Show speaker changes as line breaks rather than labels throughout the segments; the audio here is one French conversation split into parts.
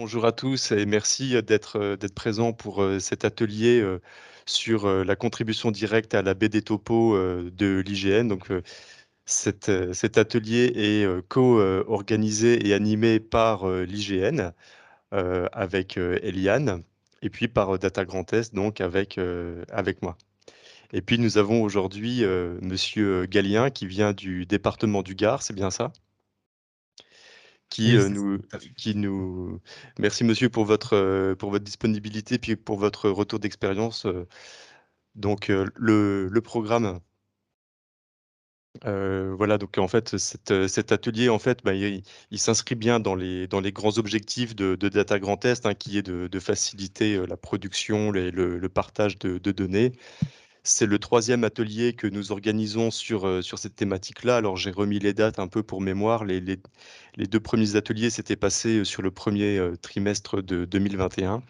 Bonjour à tous et merci d'être présents pour cet atelier sur la contribution directe à la baie des topos de l'IGN. Donc, cet atelier est co-organisé et animé par l'IGN avec Eliane et puis par Data Grand Est, donc avec moi. Et puis nous avons aujourd'hui Monsieur Gallien qui vient du département du Gard, c'est bien ça? Qui,
Oui, c'est
nous
tout à fait.
qui nous merci monsieur pour votre disponibilité, puis pour votre retour d'expérience, donc le programme, voilà, donc en fait, cet atelier, en fait, bah, il s'inscrit bien dans les grands objectifs de Data Grand Est, hein, qui est de faciliter, la production, le partage de données. C'est le troisième atelier que nous organisons sur cette thématique-là. Alors j'ai remis les dates un peu pour mémoire. Les 2 premiers ateliers s'étaient passés, sur le premier trimestre de 2021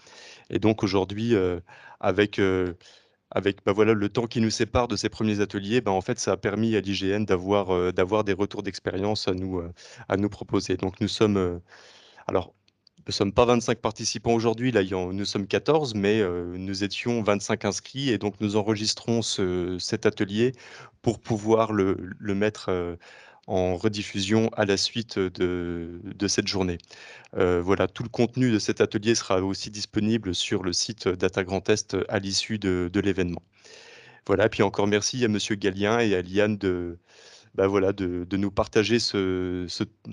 et donc aujourd'hui, avec, bah, voilà, le temps qui nous sépare de ces premiers ateliers, bah, en fait, ça a permis à l'IGN d'avoir des retours d'expérience à nous proposer. Donc alors, nous sommes pas 25 participants aujourd'hui, là, nous sommes 14, mais nous étions 25 inscrits et donc nous enregistrons cet atelier pour pouvoir le mettre en rediffusion à la suite de cette journée. Voilà, tout le contenu de cet atelier sera aussi disponible sur le site Data Grand Est à l'issue de l'événement. Voilà, puis encore merci à Monsieur Gallien et à Liane bah, voilà, de nous partager ce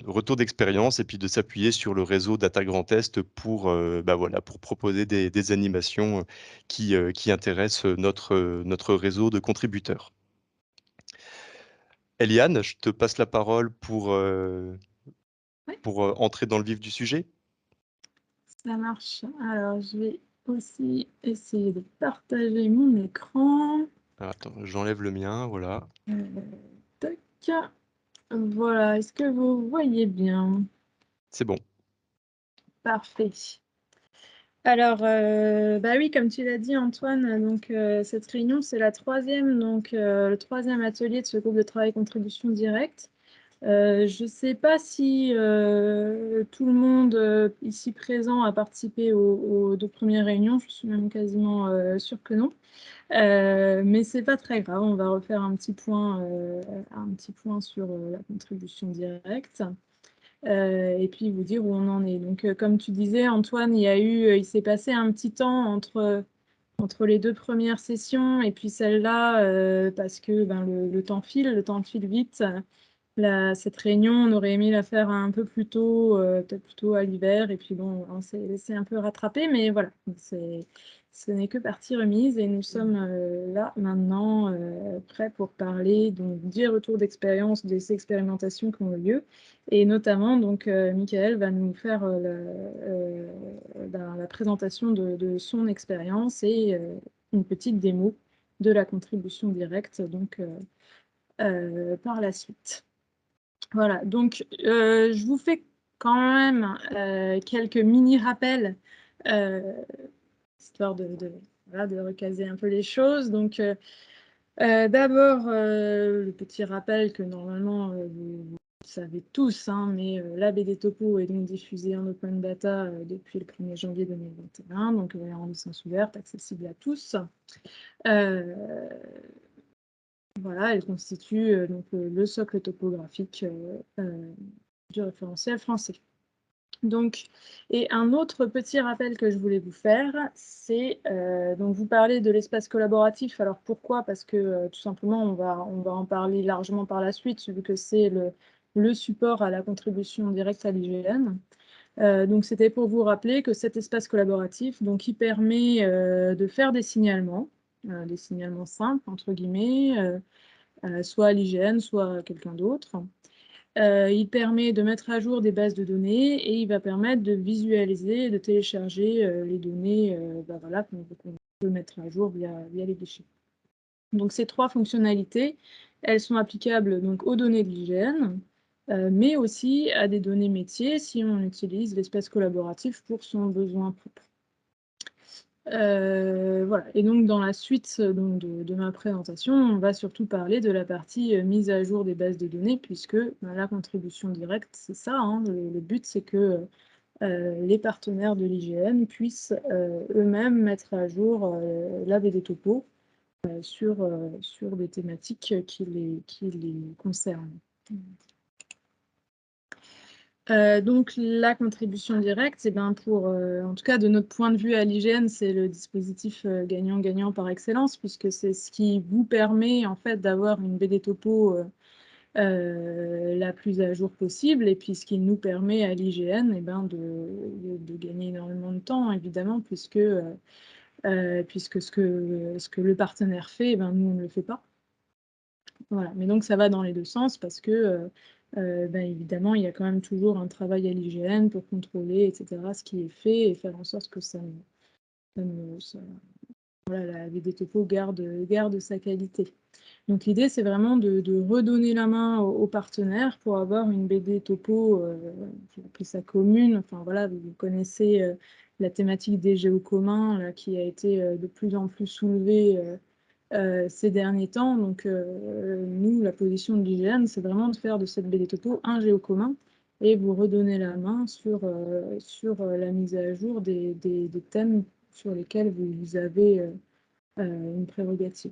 retour d'expérience et puis de s'appuyer sur le réseau Data Grand Est pour, bah, voilà, pour proposer des animations, qui intéressent, notre réseau de contributeurs. Eliane, je te passe la parole
Oui,
pour, entrer dans le vif du sujet.
ça marche. Alors, je vais aussi essayer de partager mon écran.
Alors attends, j'enlève le mien, voilà.
Tac. Voilà, est-ce que vous voyez bien?
C'est bon.
Parfait. Alors, bah oui, comme tu l'as dit, Antoine, donc cette réunion, c'est la troisième, donc le troisième atelier de ce groupe de travail contribution directe. Je ne sais pas si tout le monde ici présent a participé aux 2 premières réunions, je suis même quasiment sûre que non. Mais c'est pas très grave, on va refaire un petit point sur la contribution directe et puis vous dire où on en est. Donc, comme tu disais, Antoine, il s'est passé un petit temps entre les 2 premières sessions et puis celle-là, parce que ben, le temps file vite. Cette réunion, on aurait aimé la faire un peu plus tôt, peut-être plutôt à l'hiver, et puis bon, on s'est laissé un peu rattraper, mais voilà, ce n'est que partie remise, et nous sommes là maintenant, prêts pour parler donc, des retours d'expérience, des expérimentations qui ont eu lieu, et notamment, donc, Michael va nous faire la présentation de son expérience et une petite démo de la contribution directe, donc, par la suite. Voilà, donc je vous fais quand même quelques mini-rappels, histoire voilà, de recaser un peu les choses. Donc d'abord, le petit rappel que normalement vous savez tous, hein, mais la BD Topo est donc diffusée en open data depuis le 1er janvier 2021, donc elle est en licence ouverte, accessible à tous. Voilà, elle constitue donc le socle topographique du référentiel français. Donc, et un autre petit rappel que je voulais vous faire, c'est donc vous parlez de l'espace collaboratif. Alors pourquoi? Parce que tout simplement, on va en parler largement par la suite, vu que c'est le support à la contribution directe à l'IGN. Donc c'était pour vous rappeler que cet espace collaboratif, donc, il permet de faire des signalements simples, entre guillemets, soit à l'IGN, soit à quelqu'un d'autre. Il permet de mettre à jour des bases de données et il va permettre de visualiser et de télécharger les données bah voilà, qu'on peut mettre à jour via les fichiers. Donc ces 3 fonctionnalités, elles sont applicables donc aux données de l'IGN, mais aussi à des données métiers si on utilise l'espace collaboratif pour son besoin propre. Voilà, et donc dans la suite donc de ma présentation, on va surtout parler de la partie mise à jour des bases de données, puisque bah, la contribution directe, c'est ça, hein, le but, c'est que les partenaires de l'IGN puissent eux-mêmes mettre à jour la BD topo sur des thématiques qui les concernent. Donc la contribution directe, en tout cas de notre point de vue à l'IGN, c'est le dispositif gagnant-gagnant par excellence, puisque c'est ce qui vous permet en fait d'avoir une BD topo la plus à jour possible, et puis ce qui nous permet à l'IGN de gagner énormément de temps, évidemment, puisque ce que le partenaire fait, nous on ne le fait pas. Voilà. Mais donc ça va dans les deux sens, parce que évidemment, il y a quand même toujours un travail à l'IGN pour contrôler, etc., ce qui est fait et faire en sorte que la BD topo garde sa qualité. Donc l'idée, c'est vraiment de redonner la main aux partenaires pour avoir une BD topo, je vais appeler ça commune. Enfin voilà, vous connaissez la thématique des géos communs là, qui a été de plus en plus soulevée ces derniers temps. Donc nous, la position de l'IGN, c'est vraiment de faire de cette BD topo un géo commun et vous redonner la main sur la mise à jour des thèmes sur lesquels vous avez une prérogative.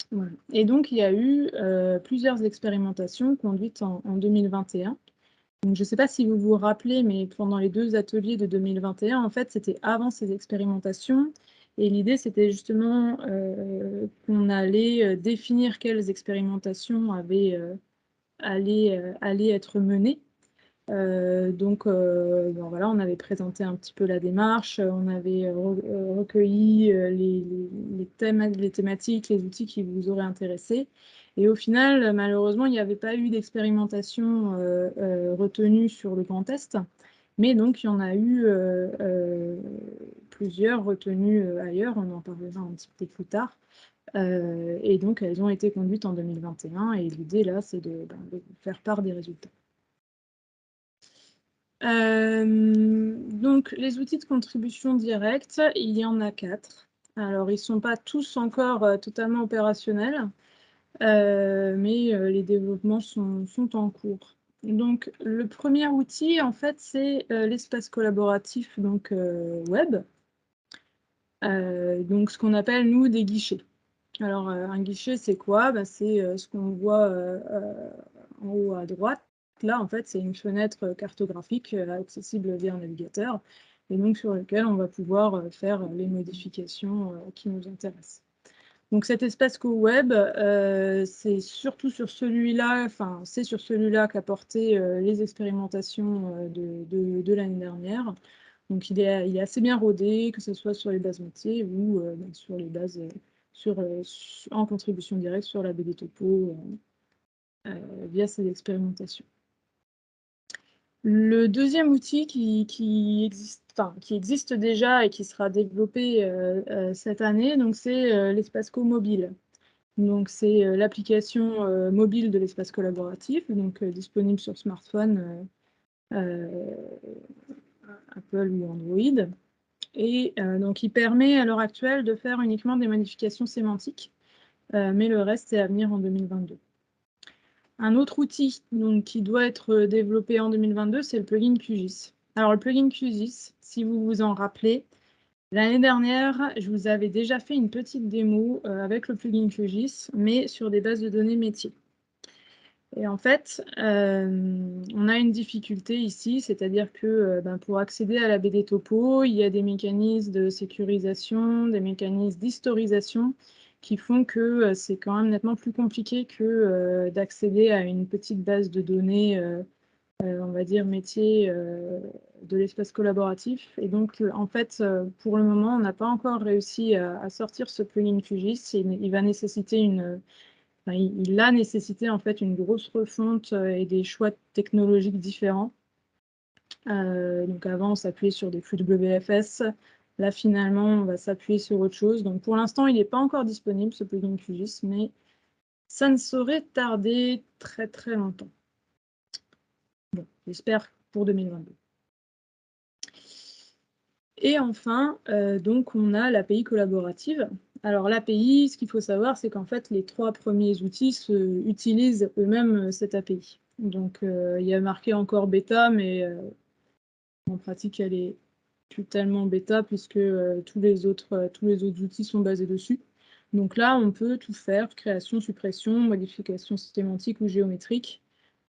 Voilà. Et donc, il y a eu plusieurs expérimentations conduites en 2021. Donc, je ne sais pas si vous vous rappelez, mais pendant les 2 ateliers de 2021, en fait, c'était avant ces expérimentations. Et l'idée, c'était justement qu'on allait définir quelles expérimentations allaient être menées. Voilà, on avait présenté un petit peu la démarche, on avait recueilli les thématiques, les outils qui vous auraient intéressé. Et au final, malheureusement, il n'y avait pas eu d'expérimentation retenue sur le Grand Est, mais donc il y en a eu plusieurs retenues ailleurs, on en parlera un petit peu plus tard. Et donc elles ont été conduites en 2021, et l'idée là, c'est de faire part des résultats. Donc, les outils de contribution directe, il y en a 4. Alors, ils ne sont pas tous encore totalement opérationnels, mais les développements sont en cours. Donc, le premier outil, en fait, c'est l'espace collaboratif donc, web. Donc, ce qu'on appelle, nous, des guichets. Alors, un guichet, c'est quoi? C'est ce qu'on voit en haut à droite. Là, en fait, c'est une fenêtre cartographique accessible via un navigateur, et donc sur lequel on va pouvoir faire les modifications qui nous intéressent. Donc cet espace co-web, c'est surtout sur celui-là, enfin c'est sur celui-là qu'a porté les expérimentations de l'année dernière. Donc il est assez bien rodé, que ce soit sur les bases métiers ou sur les bases en contribution directe sur la BD Topo via ces expérimentations. Le deuxième outil qui existe déjà et qui sera développé cette année, c'est l'espace co-mobile. Donc c'est l'application mobile de l'espace collaboratif, donc disponible sur smartphone, Apple ou Android. Et donc il permet à l'heure actuelle de faire uniquement des modifications sémantiques, mais le reste est à venir en 2022. Un autre outil donc, qui doit être développé en 2022, c'est le plugin QGIS. Alors le plugin QGIS, si vous vous en rappelez, l'année dernière, je vous avais déjà fait une petite démo avec le plugin QGIS, mais sur des bases de données métiers. Et en fait, on a une difficulté ici, c'est-à-dire que pour accéder à la BD Topo, il y a des mécanismes de sécurisation, des mécanismes d'historisation qui font que c'est quand même nettement plus compliqué que d'accéder à une petite base de données, on va dire métier de l'espace collaboratif. Et donc, en fait, pour le moment, on n'a pas encore réussi à sortir ce plugin QGIS. Il va nécessiter il a nécessité en fait une grosse refonte et des choix technologiques différents. Donc avant, on s'appuyait sur des flux WFS. Là, finalement, on va s'appuyer sur autre chose. Donc pour l'instant, il n'est pas encore disponible, ce plugin QGIS, mais ça ne saurait tarder très très longtemps. Bon, j'espère pour 2022. Et enfin, donc on a l'API collaborative. Alors l'API, ce qu'il faut savoir, c'est qu'en fait, les 3 premiers outils utilisent eux-mêmes cette API. Donc il y a marqué encore bêta, mais En pratique, elle est plus tellement bêta puisque tous les autres outils sont basés dessus. Donc là, on peut tout faire, création, suppression, modification sémantique ou géométrique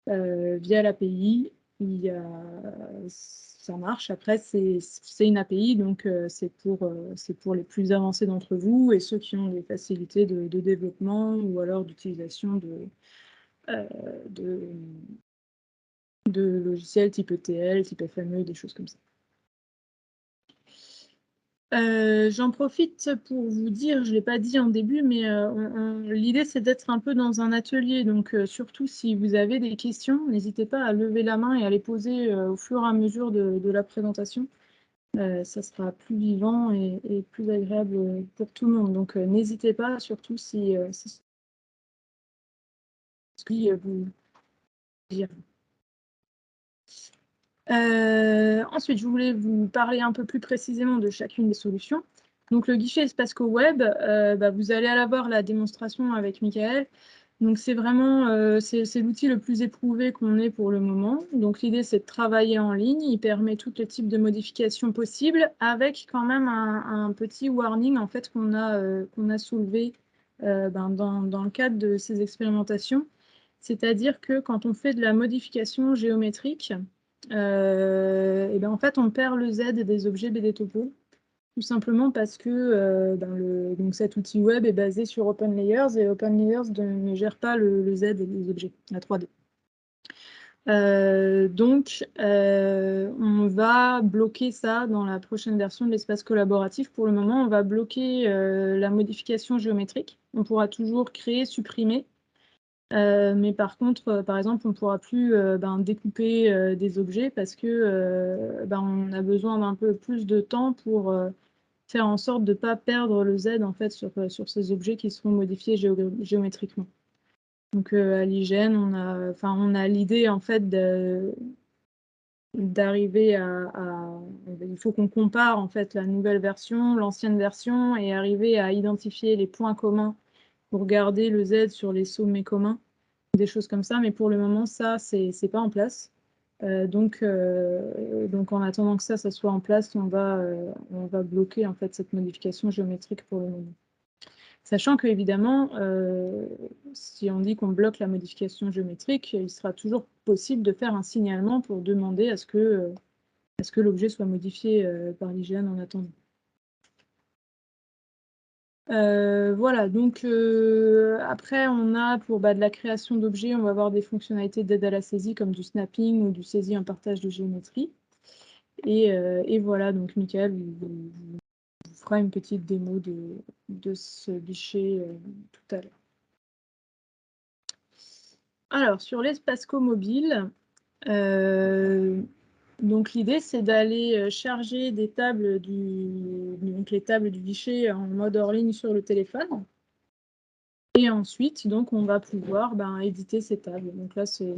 via l'API. Ça marche. Après, c'est une API, donc c'est pour les plus avancés d'entre vous et ceux qui ont des facilités de développement ou alors d'utilisation de logiciels type ETL, type FME, des choses comme ça. J'en profite pour vous dire, je ne l'ai pas dit en début, mais l'idée c'est d'être un peu dans un atelier, donc surtout si vous avez des questions, n'hésitez pas à lever la main et à les poser au fur et à mesure de la présentation. Ça sera plus vivant et plus agréable pour tout le monde. Donc n'hésitez pas, surtout si ce qui vous dire. Ensuite, je voulais vous parler un peu plus précisément de chacune des solutions. Donc le guichet Spasco Web, vous allez aller voir la démonstration avec Michael. Donc c'est vraiment c'est l'outil le plus éprouvé qu'on ait pour le moment. Donc l'idée c'est de travailler en ligne. Il permet tous les types de modifications possibles avec quand même un petit warning en fait qu'on a soulevé dans le cadre de ces expérimentations. C'est-à-dire que quand on fait de la modification géométrique, et ben en fait on perd le Z des objets BDTopo. Tout simplement parce que donc cet outil web est basé sur OpenLayers et OpenLayers ne gère pas le Z et les objets, la 3D. Donc, on va bloquer ça dans la prochaine version de l'espace collaboratif. Pour le moment, on va bloquer la modification géométrique. On pourra toujours créer, supprimer. Mais par contre, par exemple, on ne pourra plus découper des objets parce que on a besoin d'un peu plus de temps pour faire en sorte de ne pas perdre le Z en fait, sur ces objets qui seront modifiés géométriquement. Donc à l'IGN, on a l'idée en fait d'arriver il faut qu'on compare en fait la nouvelle version, l'ancienne version et arriver à identifier les points communs pour garder le Z sur les sommets communs, des choses comme ça. Mais pour le moment, ça, c'est pas en place. Donc en attendant que ça soit en place, on va bloquer en fait cette modification géométrique pour le moment. Sachant que évidemment, si on dit qu'on bloque la modification géométrique, il sera toujours possible de faire un signalement pour demander à ce que l'objet soit modifié par l'IGN en attendant. Voilà, donc après on a pour de la création d'objets, on va avoir des fonctionnalités d'aide à la saisie comme du snapping ou du saisie en partage de géométrie. Et voilà, donc Michael vous fera une petite démo de ce guichet tout à l'heure. Alors, sur l'Espasco mobile, donc l'idée c'est d'aller charger des tables donc les tables du guichet en mode hors ligne sur le téléphone. Et ensuite, donc, on va pouvoir éditer ces tables. Donc là, c'est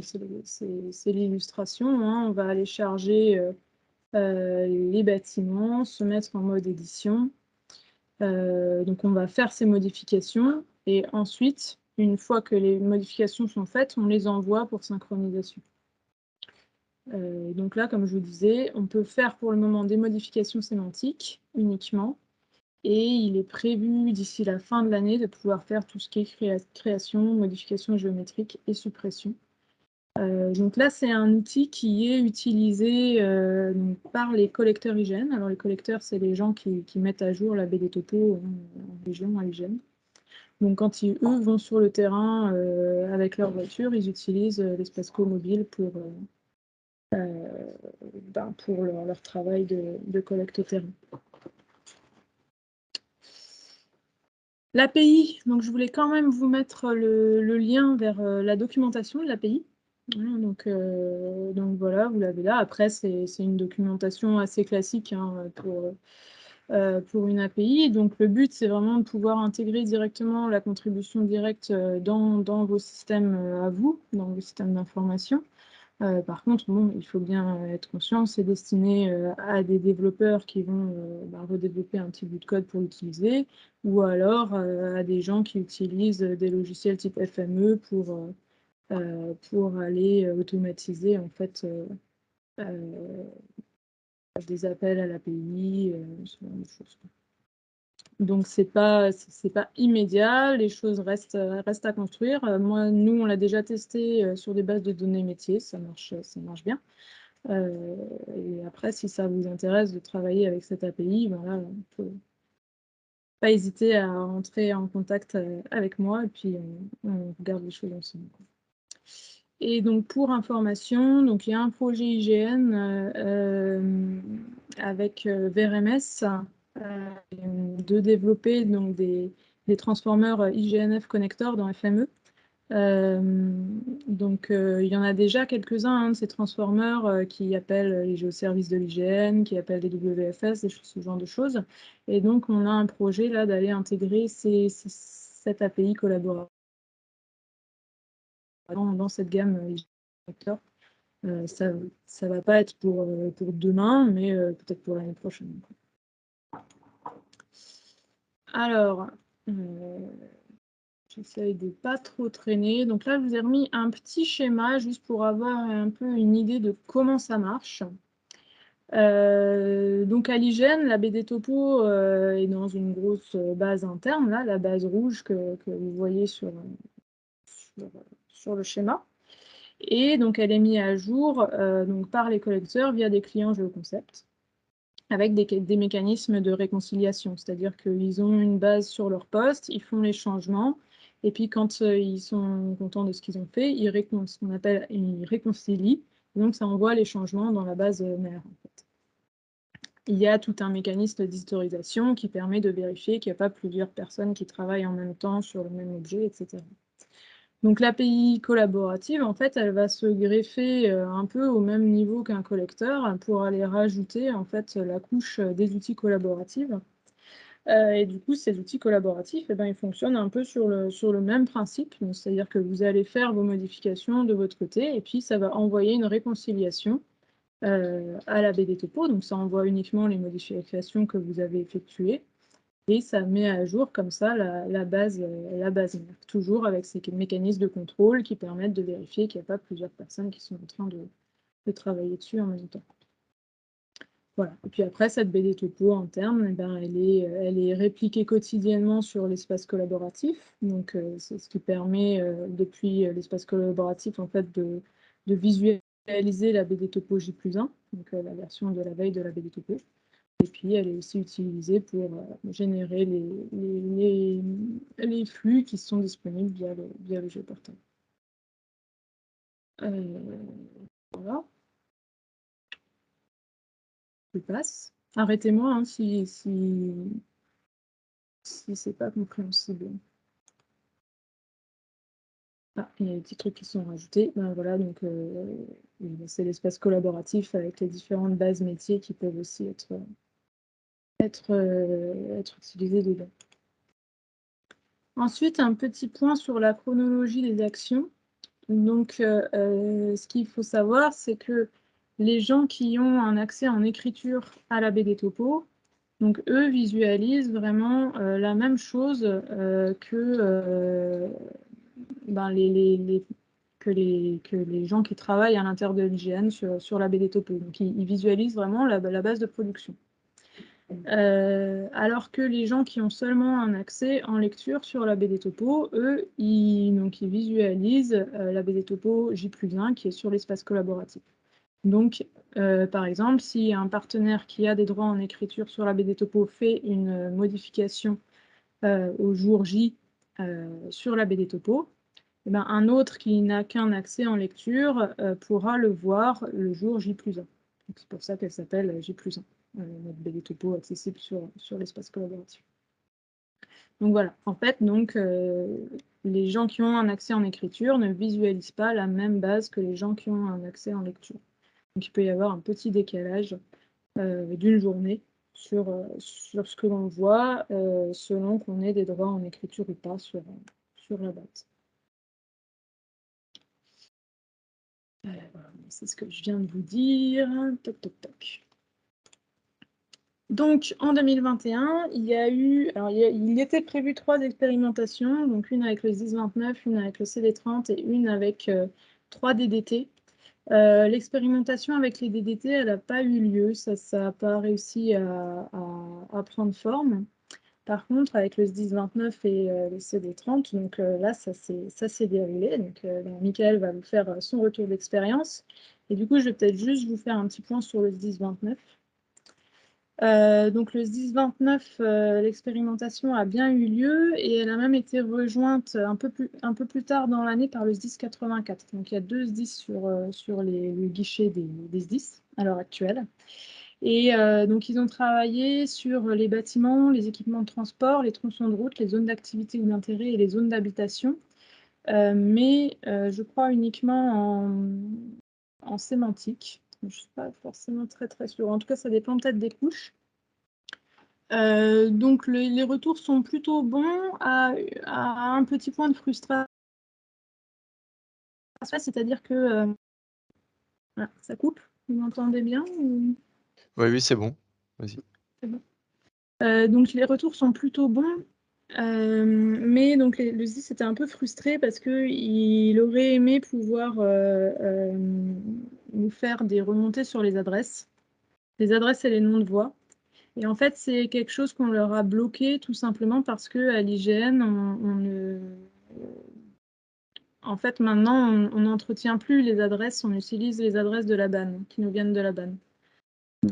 l'illustration. Hein. On va aller charger les bâtiments, se mettre en mode édition. Donc on va faire ces modifications. Et ensuite, une fois que les modifications sont faites, on les envoie pour synchronisation. Donc là, comme je vous disais, on peut faire pour le moment des modifications sémantiques uniquement. Et il est prévu d'ici la fin de l'année de pouvoir faire tout ce qui est création, modification géométrique et suppression. Donc là, c'est un outil qui est utilisé par les collecteurs IGN. Alors les collecteurs, c'est les gens qui mettent à jour la BDTopo en région à IGN. Donc quand eux vont sur le terrain avec leur voiture, ils utilisent l'Espasco mobile pour leur travail de collecte au terrain. L'API, donc je voulais quand même vous mettre le lien vers la documentation de l'API. Donc voilà, vous l'avez là. Après, c'est une documentation assez classique hein, pour une API. Donc le but, c'est vraiment de pouvoir intégrer directement la contribution directe dans vos systèmes à vous, dans vos systèmes d'information. Par contre, bon, il faut bien être conscient, c'est destiné à des développeurs qui vont redévelopper un petit bout de code pour l'utiliser, ou alors à des gens qui utilisent des logiciels type FME pour aller automatiser en fait des appels à l'API, ce genre de choses. Donc c'est pas immédiat, les choses restent à construire. Nous, on l'a déjà testé sur des bases de données métiers, ça marche bien. Et après, si ça vous intéresse de travailler avec cette API, ben là, on peut pas hésiter à entrer en contact avec moi et puis on regarde les choses ensemble. Et donc pour information, donc il y a un projet IGN avec VRMS de développer donc des transformeurs IGNF connecteurs dans FME. Donc il y en a déjà quelques-uns de ces transformeurs qui appellent les géoservices de l'IGN, qui appellent les WFS, ce genre de choses. Et donc on a un projet là d'aller intégrer cette API collaborative dans cette gamme IGN connecteur. Ça va pas être pour demain, mais peut-être pour l'année prochaine. Alors, j'essaye de pas trop traîner. Donc là, je vous ai remis un petit schéma juste pour avoir un peu une idée de comment ça marche. Donc à l'IGN, la BD Topo est dans une grosse base interne, là, la base rouge que vous voyez sur le schéma. Et donc elle est mise à jour donc, par les collecteurs via des clients GeoConcept, avec des mécanismes de réconciliation. C'est-à-dire qu'ils ont une base sur leur poste, ils font les changements, et puis quand ils sont contents de ce qu'ils ont fait, ils réconcilient, donc ça envoie les changements dans la base mère. En fait. Il y a tout un mécanisme d'historisation qui permet de vérifier qu'il n'y a pas plusieurs personnes qui travaillent en même temps sur le même objet, etc. Donc l'API collaborative, en fait, elle va se greffer un peu au même niveau qu'un collecteur pour aller rajouter en fait la couche des outils collaboratifs. Et du coup, ces outils collaboratifs, eh ben, ils fonctionnent un peu sur le même principe. C'est-à-dire que vous allez faire vos modifications de votre côté et puis ça va envoyer une réconciliation à la BD Topo. Donc ça envoie uniquement les modifications que vous avez effectuées. Et ça met à jour comme ça la base mère, toujours avec ces mécanismes de contrôle qui permettent de vérifier qu'il n'y a pas plusieurs personnes qui sont en train de travailler dessus en même temps. Voilà. Et puis après, cette BD Topo interne, eh ben, elle est répliquée quotidiennement sur l'espace collaboratif. Donc c'est ce qui permet, depuis l'espace collaboratif, en fait, de visualiser la BD Topo J+1, donc la version de la veille de la BD Topo. Et puis, elle est aussi utilisée pour générer les flux qui sont disponibles via le géoportail. Voilà. Je passe. Arrêtez-moi hein, si c'est pas compréhensible. Ah, il y a des petits trucs qui sont rajoutés. Ben, voilà, donc c'est l'espace collaboratif avec les différentes bases métiers qui peuvent aussi être utilisées dedans. Ensuite, un petit point sur la chronologie des actions. Donc, ce qu'il faut savoir, c'est que les gens qui ont un accès en écriture à la BD Topo, donc eux visualisent vraiment la même chose que les gens qui travaillent à l'intérieur de l'IGN sur la BD Topo. Donc, ils visualisent vraiment la base de production. Alors que les gens qui ont seulement un accès en lecture sur la BD Topo, eux, ils visualisent la BD Topo J+1 qui est sur l'espace collaboratif. Donc, par exemple, si un partenaire qui a des droits en écriture sur la BD Topo fait une modification au jour J sur la BD Topo, eh ben, un autre qui n'a qu'un accès en lecture pourra le voir le jour J+1. C'est pour ça qu'elle s'appelle J+1. Notre BD Topo accessible sur l'espace collaboratif. Donc voilà, en fait, les gens qui ont un accès en écriture ne visualisent pas la même base que les gens qui ont un accès en lecture. Donc il peut y avoir un petit décalage d'une journée sur ce que l'on voit, selon qu'on ait des droits en écriture ou pas sur la base. Voilà, c'est ce que je viens de vous dire. Toc, toc, toc. Donc, en 2021, il était prévu 3 expérimentations, donc une avec le 1029, une avec le CD30 et une avec 3 DDT. L'expérimentation avec les DDT, elle n'a pas eu lieu, ça n'a pas réussi à prendre forme. Par contre, avec le SDIS 29 et le CD30, donc là, ça s'est déroulé. Donc, Michael va vous faire son retour d'expérience. Et du coup, je vais peut-être juste vous faire un petit point sur le SDIS 29. Donc, le SDIS 29, l'expérimentation a bien eu lieu et elle a même été rejointe un peu plus tard dans l'année par le SDIS 84. Donc, il y a 2 SDIS sur le guichet des SDIS à l'heure actuelle. Et donc, ils ont travaillé sur les bâtiments, les équipements de transport, les tronçons de route, les zones d'activité ou d'intérêt et les zones d'habitation, mais je crois uniquement en sémantique. Je ne suis pas forcément très sûre. En tout cas, ça dépend peut-être des couches. Donc, les retours sont plutôt bons à un petit point de frustration, c'est-à-dire que voilà, ça coupe. Vous m'entendez bien ou...
Oui, c'est bon. Vas-y.
C'est bon. Donc les retours sont plutôt bons, mais donc le SDIS était un peu frustré parce qu'il aurait aimé pouvoir nous faire des remontées sur les adresses et les noms de voies. Et en fait, c'est quelque chose qu'on leur a bloqué tout simplement parce qu'à l'IGN, en fait, maintenant, on n'entretient plus les adresses, on utilise les adresses de la BAN, qui nous viennent de la BAN.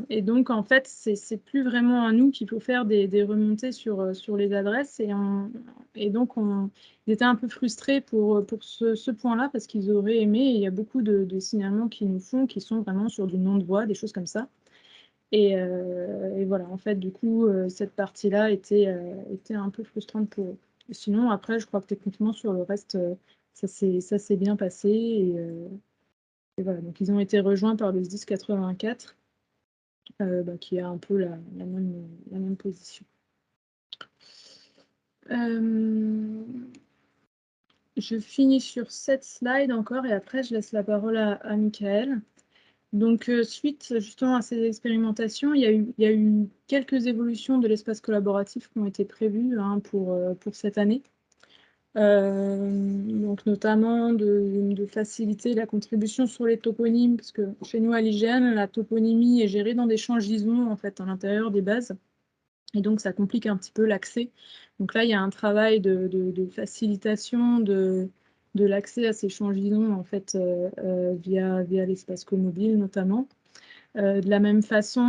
Et donc, en fait, c'est plus vraiment à nous qu'il faut faire des remontées sur les adresses. Et donc, ils étaient un peu frustrés pour ce point-là parce qu'ils auraient aimé. Et il y a beaucoup de signalements qu'ils nous font qui sont vraiment sur du nom de voie, des choses comme ça. Et voilà, en fait, du coup, cette partie-là était un peu frustrante pour eux. Sinon, après, je crois que techniquement, sur le reste, ça s'est bien passé. Et voilà, donc ils ont été rejoints par le SDIS 84. Qui a un peu la même position. Je finis sur cette slide encore et après je laisse la parole à Michael. Donc suite justement à ces expérimentations, il y a eu quelques évolutions de l'espace collaboratif qui ont été prévues pour cette année. Donc notamment de faciliter la contribution sur les toponymes, parce que chez nous à l'IGN, la toponymie est gérée dans des champs JSON en fait à l'intérieur des bases. Et donc, ça complique un petit peu l'accès. Donc là, il y a un travail de facilitation de l'accès à ces changements en fait, via l'espace co-mobile notamment. De la même façon,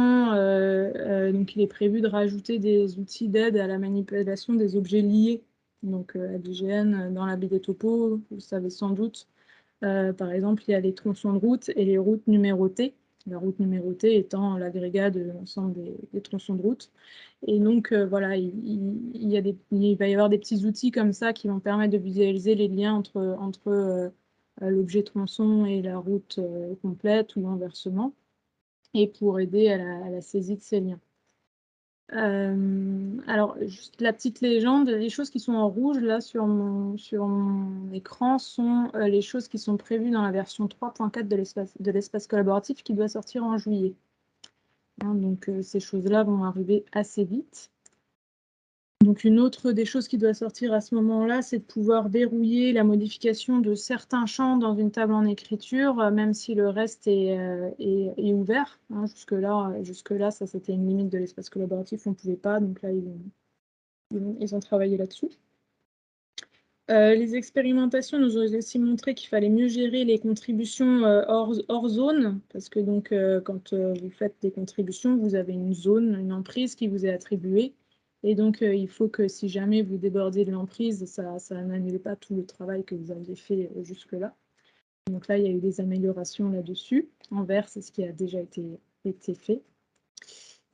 donc il est prévu de rajouter des outils d'aide à la manipulation des objets liés. Donc à l'IGN, dans la BD topo, vous savez sans doute, par exemple, il y a les tronçons de route et les routes numérotées. La route numérotée étant l'agrégat de l'ensemble des tronçons de route. Et donc, voilà, il va y avoir des petits outils comme ça qui vont permettre de visualiser les liens entre l'objet tronçon et la route complète ou inversement, et pour aider à la saisie de ces liens. Alors, juste la petite légende, les choses qui sont en rouge là sur mon écran sont les choses qui sont prévues dans la version 3.4 de l'espace collaboratif qui doit sortir en juillet. Donc, ces choses-là vont arriver assez vite. Donc, une autre des choses qui doit sortir à ce moment-là, c'est de pouvoir verrouiller la modification de certains champs dans une table en écriture, même si le reste est ouvert. Jusque-là, ça c'était une limite de l'espace collaboratif, on ne pouvait pas, donc là, ils ont travaillé là-dessus. Les expérimentations nous ont aussi montré qu'il fallait mieux gérer les contributions hors zone, parce que donc, quand vous faites des contributions, vous avez une zone, une emprise qui vous est attribuée. Et donc, il faut que si jamais vous débordez de l'emprise, ça n'annule pas tout le travail que vous aviez fait jusque-là. Donc là, il y a eu des améliorations là-dessus. En vert, c'est ce qui a déjà été fait.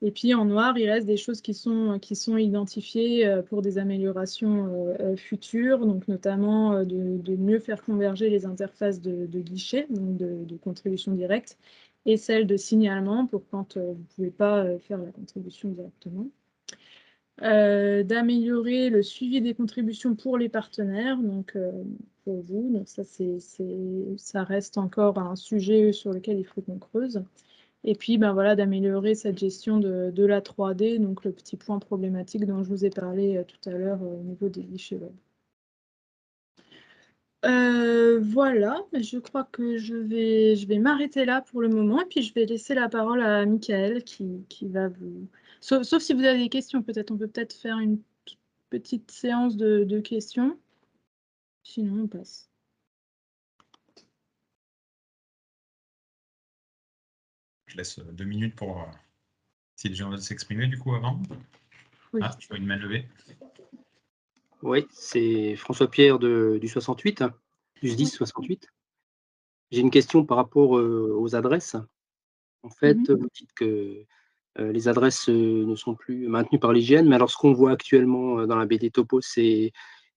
Et puis en noir, il reste des choses qui sont identifiées pour des améliorations futures, donc notamment de mieux faire converger les interfaces de guichet, donc de contribution directe, et celles de signalement pour quand vous ne pouvez pas faire la contribution directement. D'améliorer le suivi des contributions pour les partenaires, donc pour vous. Donc ça reste encore un sujet sur lequel il faut qu'on creuse. Et puis, voilà, d'améliorer cette gestion de la 3D, donc le petit point problématique dont je vous ai parlé tout à l'heure au niveau des guichets web. Voilà, mais je crois que je vais m'arrêter là pour le moment et puis je vais laisser la parole à Michael qui va vous... Sauf si vous avez des questions, peut-être on peut peut-être faire une petite séance de questions. Sinon, on passe.
Je laisse 2 minutes pour si les gens veulent s'exprimer du coup avant.
Oui.
Ah, je vois une main levée.
Oui, c'est François-Pierre du 68, du SDIS 68. J'ai une question par rapport aux adresses. En fait, vous dites que les adresses ne sont plus maintenues par l'IGN, mais alors ce qu'on voit actuellement dans la BD Topo, c'est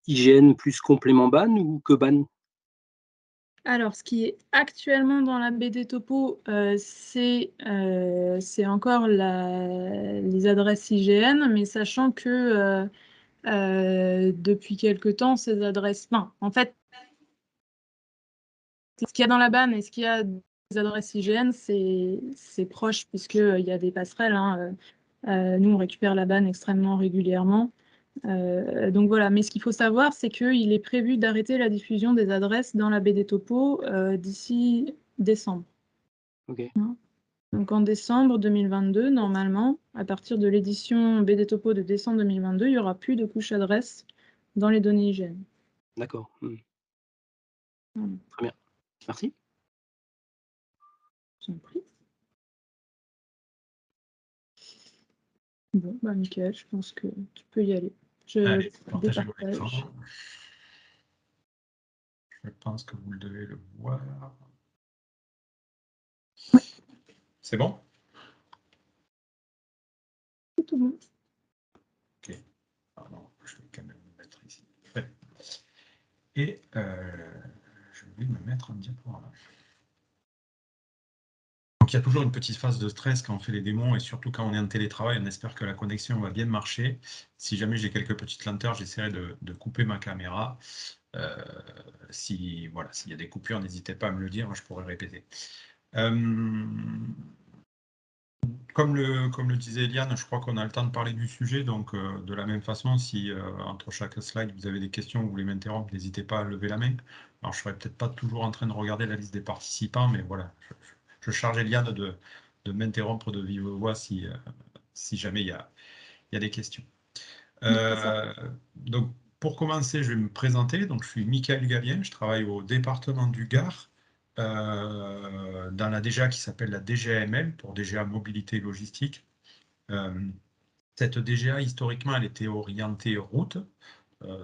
IGN plus complément ban ou que ban?
Alors, ce qui est actuellement dans la BD Topo, c'est encore les adresses IGN, mais sachant que depuis quelque temps, ces adresses... Enfin, en fait, ce qu'il y a dans la banne et ce qu'il y a des adresses IGN, c'est proche, puisqu'il y a des passerelles. Hein. Nous, on récupère la banne extrêmement régulièrement. Donc voilà, mais ce qu'il faut savoir, c'est qu'il est prévu d'arrêter la diffusion des adresses dans la BD Topo d'ici décembre.
Ok.
Donc en décembre 2022, normalement, à partir de l'édition BD Topo de décembre 2022, il n'y aura plus de couche adresse dans les données IGN.
D'accord.
Voilà.
Très bien. Merci.
Je vous en prie. Bon, bah Michael, je pense que tu peux y aller.
Allez, partagez vos
départage.
écrans. Je pense que vous devez le voir.
Ouais.
C'est bon?
C'est tout bon.
Ok. Pardon, je vais quand même me mettre ici. Ouais. Et je vais me mettre en diaporama. Donc il y a toujours une petite phase de stress quand on fait les démos et surtout quand on est en télétravail, on espère que la connexion va bien marcher. Si jamais j'ai quelques petites lenteurs, j'essaierai de couper ma caméra. S'il y a des coupures, n'hésitez pas à me le dire, je pourrais répéter. Comme le disait Eliane, je crois qu'on a le temps de parler du sujet, donc de la même façon, si entre chaque slide vous avez des questions, vous voulez m'interrompre, n'hésitez pas à lever la main. Alors je ne serai peut-être pas toujours en train de regarder la liste des participants, mais voilà, je charge Eliane de m'interrompre de vive voix si jamais il y a des questions. Donc pour commencer, je vais me présenter. Donc je suis Michael Gallien, je travaille au département du Gard. Dans la DGA qui s'appelle la DGAML, pour DGA Mobilité et Logistique. Cette DGA, historiquement, elle était orientée route,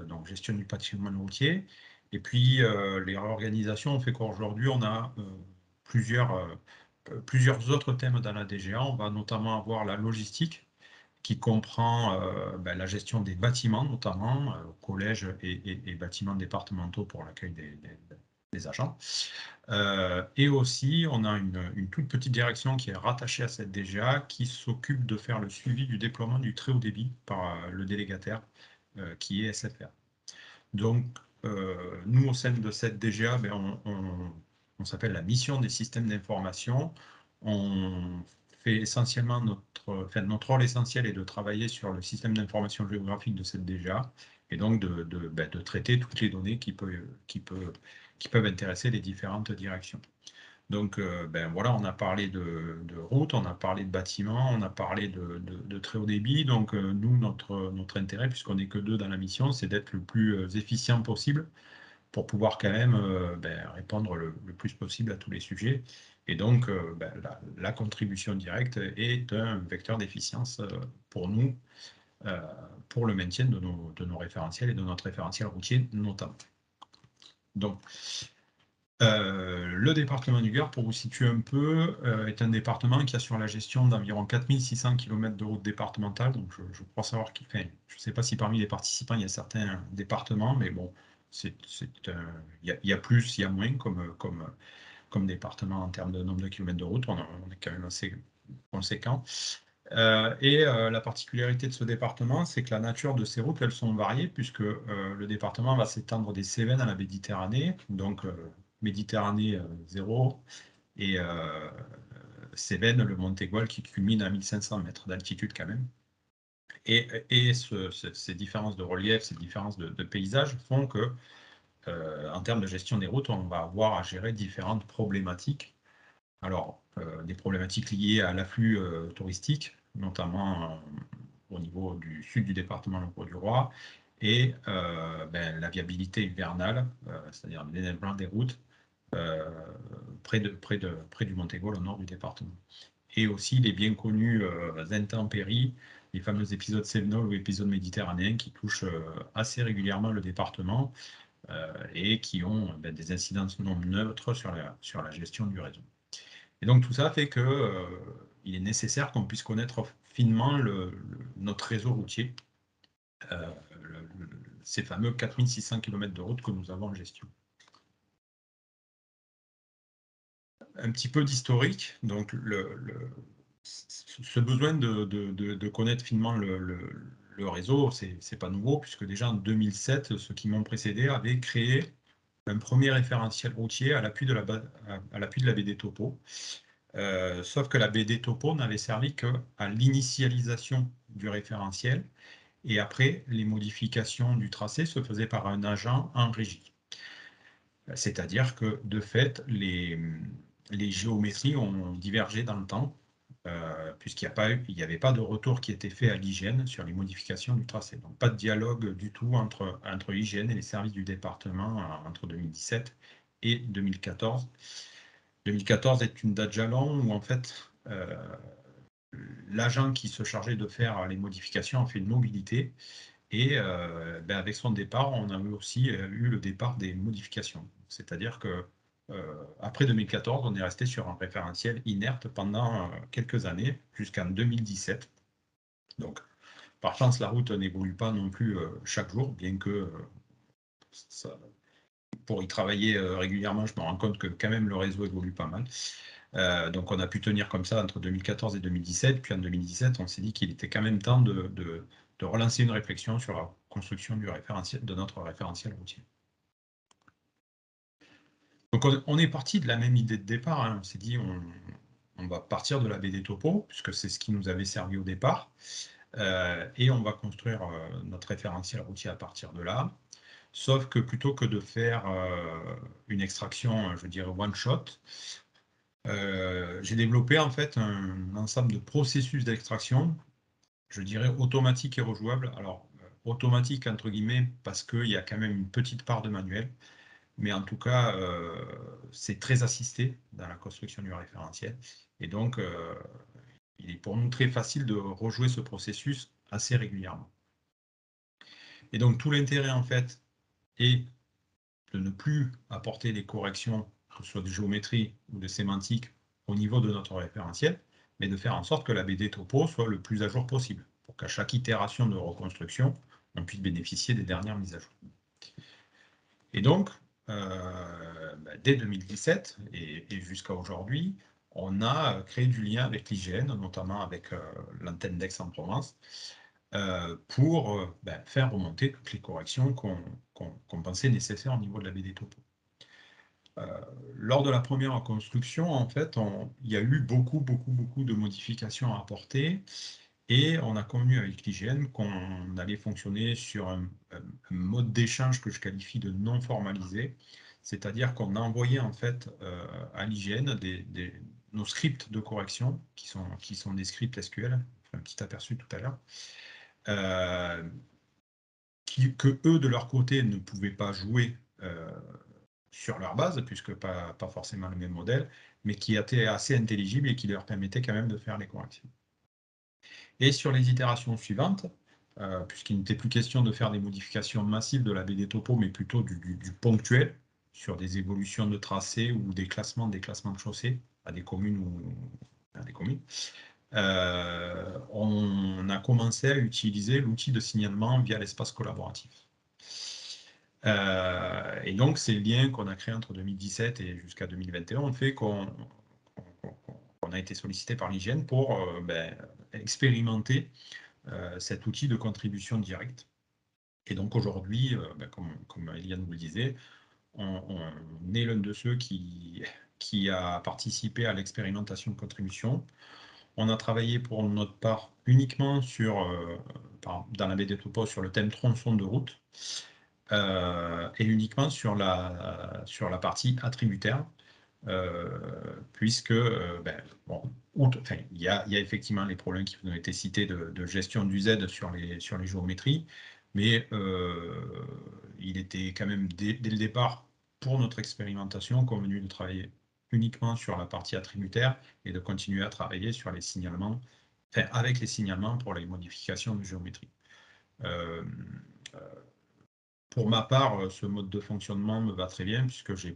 donc gestion du patrimoine routier. Et puis, les réorganisations ont fait qu'aujourd'hui, on a plusieurs autres thèmes dans la DGA. On va notamment avoir la logistique, qui comprend la gestion des bâtiments, notamment collèges et bâtiments départementaux pour l'accueil des agents. Et aussi, on a une toute petite direction qui est rattachée à cette DGA qui s'occupe de faire le suivi du déploiement du très haut débit par le délégataire qui est SFR. Donc, nous, au sein de cette DGA, on s'appelle la mission des systèmes d'information. On fait essentiellement notre rôle essentiel est de travailler sur le système d'information géographique de cette DGA et donc de traiter toutes les données qui peuvent intéresser les différentes directions. Donc, voilà, on a parlé de routes, on a parlé de bâtiments, on a parlé de très haut débit. Donc, nous, notre intérêt, puisqu'on n'est que deux dans la mission, c'est d'être le plus efficient possible pour pouvoir quand même répondre le plus possible à tous les sujets. Et donc, la contribution directe est un vecteur d'efficience pour nous, pour le maintien de nos référentiels et de notre référentiel routier notamment. Donc, le département du Gard, pour vous situer un peu, est un département qui assure la gestion d'environ 4600 km de routes départementales. Donc, je crois savoir qu'il fait. Je ne sais pas si parmi les participants, il y a certains départements, mais bon, il y a plus, il y a moins comme département en termes de nombre de kilomètres de route. On est quand même assez conséquent. La particularité de ce département, c'est que la nature de ces routes, elles sont variées, puisque le département va s'étendre des Cévennes à la Méditerranée, donc Méditerranée 0, et Cévennes, le Mont Aigoual, qui culmine à 1500 mètres d'altitude quand même. Et ces différences de relief, ces différences de paysage font que en termes de gestion des routes, on va avoir à gérer différentes problématiques. Alors, des problématiques liées à l'afflux touristique, notamment au niveau du sud du département, le Grau-du-Roi, et la viabilité hivernale, c'est-à-dire le déneigement des routes près du Montégaule, au nord du département. Et aussi les bien connus intempéries, les fameux épisodes cévenols ou épisodes méditerranéens qui touchent assez régulièrement le département et qui ont des incidences non neutres sur la gestion du réseau. Et donc tout ça fait que il est nécessaire qu'on puisse connaître finement notre réseau routier, ces fameux 4600 km de route que nous avons en gestion. Un petit peu d'historique, donc ce besoin de connaître finement le réseau, c'est pas nouveau, puisque déjà en 2007, ceux qui m'ont précédé avaient créé un premier référentiel routier à l'appui de la BD Topo. Sauf que la BD Topo n'avait servi qu'à l'initialisation du référentiel, et après, les modifications du tracé se faisaient par un agent en régie. C'est-à-dire que, de fait, les géométries ont divergé dans le temps, puisqu'il n'y avait pas de retour qui était fait à l'hygiène sur les modifications du tracé. Donc pas de dialogue du tout entre l'hygiène et les services du département entre 2017 et 2014. 2014 est une date jalon où en fait l'agent qui se chargeait de faire les modifications a fait une mobilité et avec son départ, on a aussi eu le départ des modifications. C'est-à-dire que après 2014, on est resté sur un référentiel inerte pendant quelques années, jusqu'en 2017. Donc, par chance, la route n'évolue pas non plus chaque jour, bien que pour y travailler régulièrement, je me rends compte que quand même le réseau évolue pas mal. Donc, on a pu tenir comme ça entre 2014 et 2017. Puis en 2017, on s'est dit qu'il était quand même temps de relancer une réflexion sur la construction de notre référentiel routier. Donc on est parti de la même idée de départ, hein. On s'est dit on va partir de la BD Topo, puisque c'est ce qui nous avait servi au départ, et on va construire notre référentiel routier à partir de là. Sauf que plutôt que de faire une extraction, je dirais one shot, j'ai développé en fait un ensemble de processus d'extraction, je dirais automatique et rejouable. Alors automatique entre guillemets parce qu'il y a quand même une petite part de manuel. Mais en tout cas, c'est très assisté dans la construction du référentiel. Et donc, il est pour nous très facile de rejouer ce processus assez régulièrement. Et donc, tout l'intérêt, en fait, est de ne plus apporter des corrections, que ce soit de géométrie ou de sémantique, au niveau de notre référentiel, mais de faire en sorte que la BD Topo soit le plus à jour possible, pour qu'à chaque itération de reconstruction, on puisse bénéficier des dernières mises à jour. Et donc, dès 2017 et jusqu'à aujourd'hui, on a créé du lien avec l'IGN, notamment avec l'antenne d'Aix-en-Provence, pour faire remonter toutes les corrections qu'on pensait nécessaires au niveau de la BD Topo. Lors de la première construction, en fait, il y a eu beaucoup de modifications à apporter. Et on a convenu avec l'IGN qu'on allait fonctionner sur un mode d'échange que je qualifie de non formalisé, c'est-à-dire qu'on a envoyé en fait à l'IGN nos scripts de correction, qui sont des scripts SQL, un petit aperçu tout à l'heure, que eux, de leur côté, ne pouvaient pas jouer sur leur base, puisque pas forcément le même modèle, mais qui étaient assez intelligibles et qui leur permettaient quand même de faire les corrections. Et sur les itérations suivantes, puisqu'il n'était plus question de faire des modifications massives de la BD Topo, mais plutôt du ponctuel, sur des évolutions de tracés ou des classements de chaussées à des communes ou à des communes, on a commencé à utiliser l'outil de signalement via l'espace collaboratif. Et donc, ces liens qu'on a créés entre 2017 et jusqu'à 2021 ont fait qu'on a été sollicité par l'IGN pour expérimenter cet outil de contribution directe. Et donc aujourd'hui, comme Eliane vous le disait, on est l'un de ceux qui a participé à l'expérimentation de contribution. On a travaillé pour notre part uniquement dans la BD Topo sur le thème tronçon de route. et uniquement sur la partie attributaire, puisque bon, il y a effectivement les problèmes qui ont été cités de gestion du Z sur les géométries, mais il était quand même dès le départ, pour notre expérimentation, convenu de travailler uniquement sur la partie attributaire et de continuer à travailler sur les signalements, avec les signalements pour les modifications de géométrie. Pour ma part, ce mode de fonctionnement me va très bien, puisque je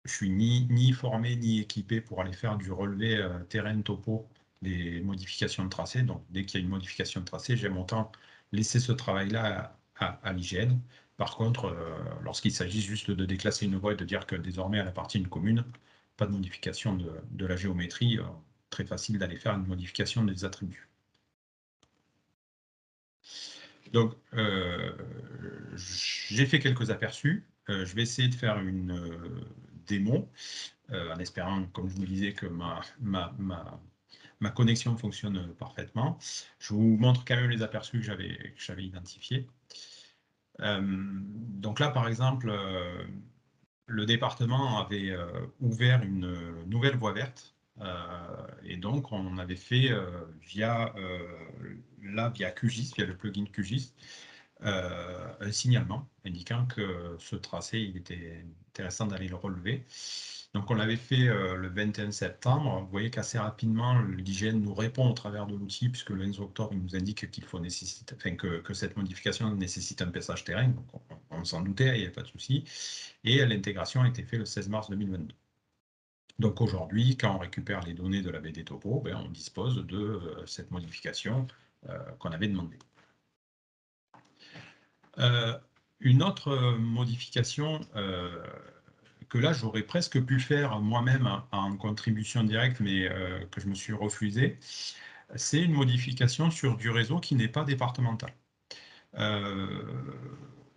suis ni formé ni équipé pour aller faire du relevé terrain topo des modifications de tracé. Donc, dès qu'il y a une modification de tracé, j'aime autant laisser ce travail-là à l'IGN. Par contre, lorsqu'il s'agit juste de déclasser une voie et de dire que désormais, elle appartient à une commune, pas de modification de la géométrie, très facile d'aller faire une modification des attributs. Donc, j'ai fait quelques aperçus. Je vais essayer de faire une démo, en espérant, comme je vous disais, que ma connexion fonctionne parfaitement. Je vous montre quand même les aperçus que j'avais identifiés. Donc là, par exemple, le département avait ouvert une nouvelle voie verte. Et donc, on avait fait via QGIS, via le plugin QGIS, un signalement indiquant que ce tracé, il était intéressant d'aller le relever. Donc, on l'avait fait le 21 septembre. Vous voyez qu'assez rapidement, l'IGN nous répond au travers de l'outil, puisque le 11 octobre, il nous indique que cette modification nécessite un paissage terrain. Donc, on s'en doutait, il n'y avait pas de souci. Et l'intégration a été faite le 16 mars 2022. Donc aujourd'hui, quand on récupère les données de la BD Topo, on dispose de cette modification qu'on avait demandée. Une autre modification que là, j'aurais presque pu faire moi-même en contribution directe, mais que je me suis refusé, c'est une modification sur du réseau qui n'est pas départemental.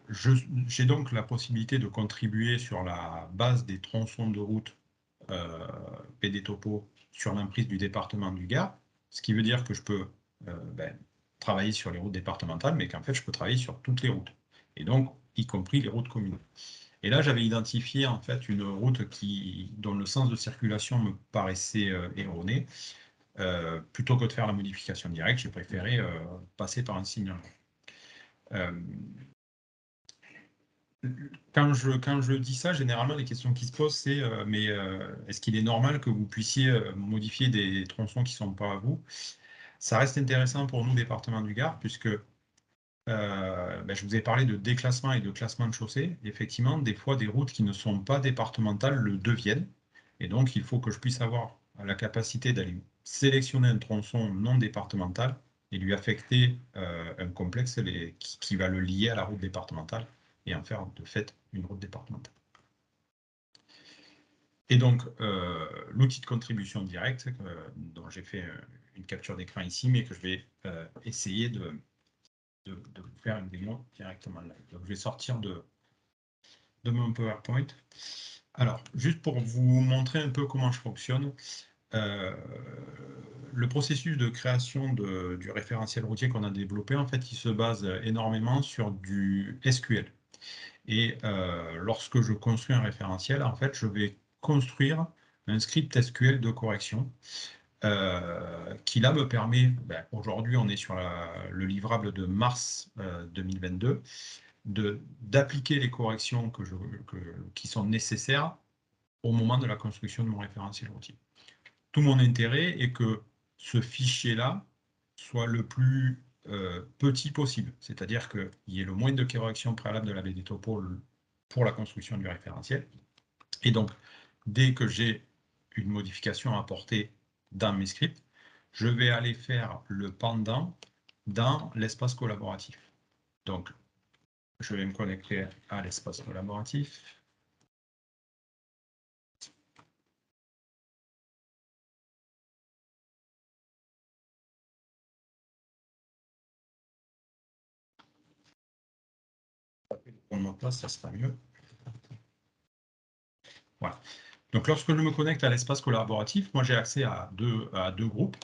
J'ai donc la possibilité de contribuer sur la base des tronçons de route PD Topo sur l'emprise du département du Gard, ce qui veut dire que je peux travailler sur les routes départementales, mais qu'en fait, je peux travailler sur toutes les routes, et donc y compris les routes communales. Et là, j'avais identifié en fait une route dont le sens de circulation me paraissait erroné. Plutôt que de faire la modification directe, j'ai préféré passer par un signalement. Quand je dis ça, généralement, les questions qui se posent, c'est est-ce qu'il est normal que vous puissiez modifier des tronçons qui ne sont pas à vous? Ça reste intéressant pour nous, département du Gard, puisque je vous ai parlé de déclassement et de classement de chaussée. Effectivement, des fois, des routes qui ne sont pas départementales le deviennent. Et donc, il faut que je puisse avoir la capacité d'aller sélectionner un tronçon non départemental et lui affecter un complexe qui va le lier à la route départementale et en faire de fait une route départementale. Et donc, l'outil de contribution directe, dont j'ai fait une capture d'écran ici, mais que je vais essayer de vous faire une démo directement là. Donc, je vais sortir de mon PowerPoint. Alors, juste pour vous montrer un peu comment je fonctionne, le processus de création du référentiel routier qu'on a développé, en fait, il se base énormément sur du SQL. Et lorsque je construis un référentiel, en fait, je vais construire un script SQL de correction qui là me permet, aujourd'hui on est sur le livrable de mars 2022, d'appliquer les corrections qui sont nécessaires au moment de la construction de mon référentiel routier. Tout mon intérêt est que ce fichier-là soit le plus petit possible, c'est-à-dire qu'il y ait le moins de corrections préalables de la BD Topo pour la construction du référentiel. Et donc, dès que j'ai une modification à apporter dans mes scripts, je vais aller faire le pendant dans l'espace collaboratif. Donc, je vais me connecter à l'espace collaboratif. Pour mon place, ça sera mieux. Voilà. Donc, lorsque je me connecte à l'espace collaboratif, moi, j'ai accès à deux groupes.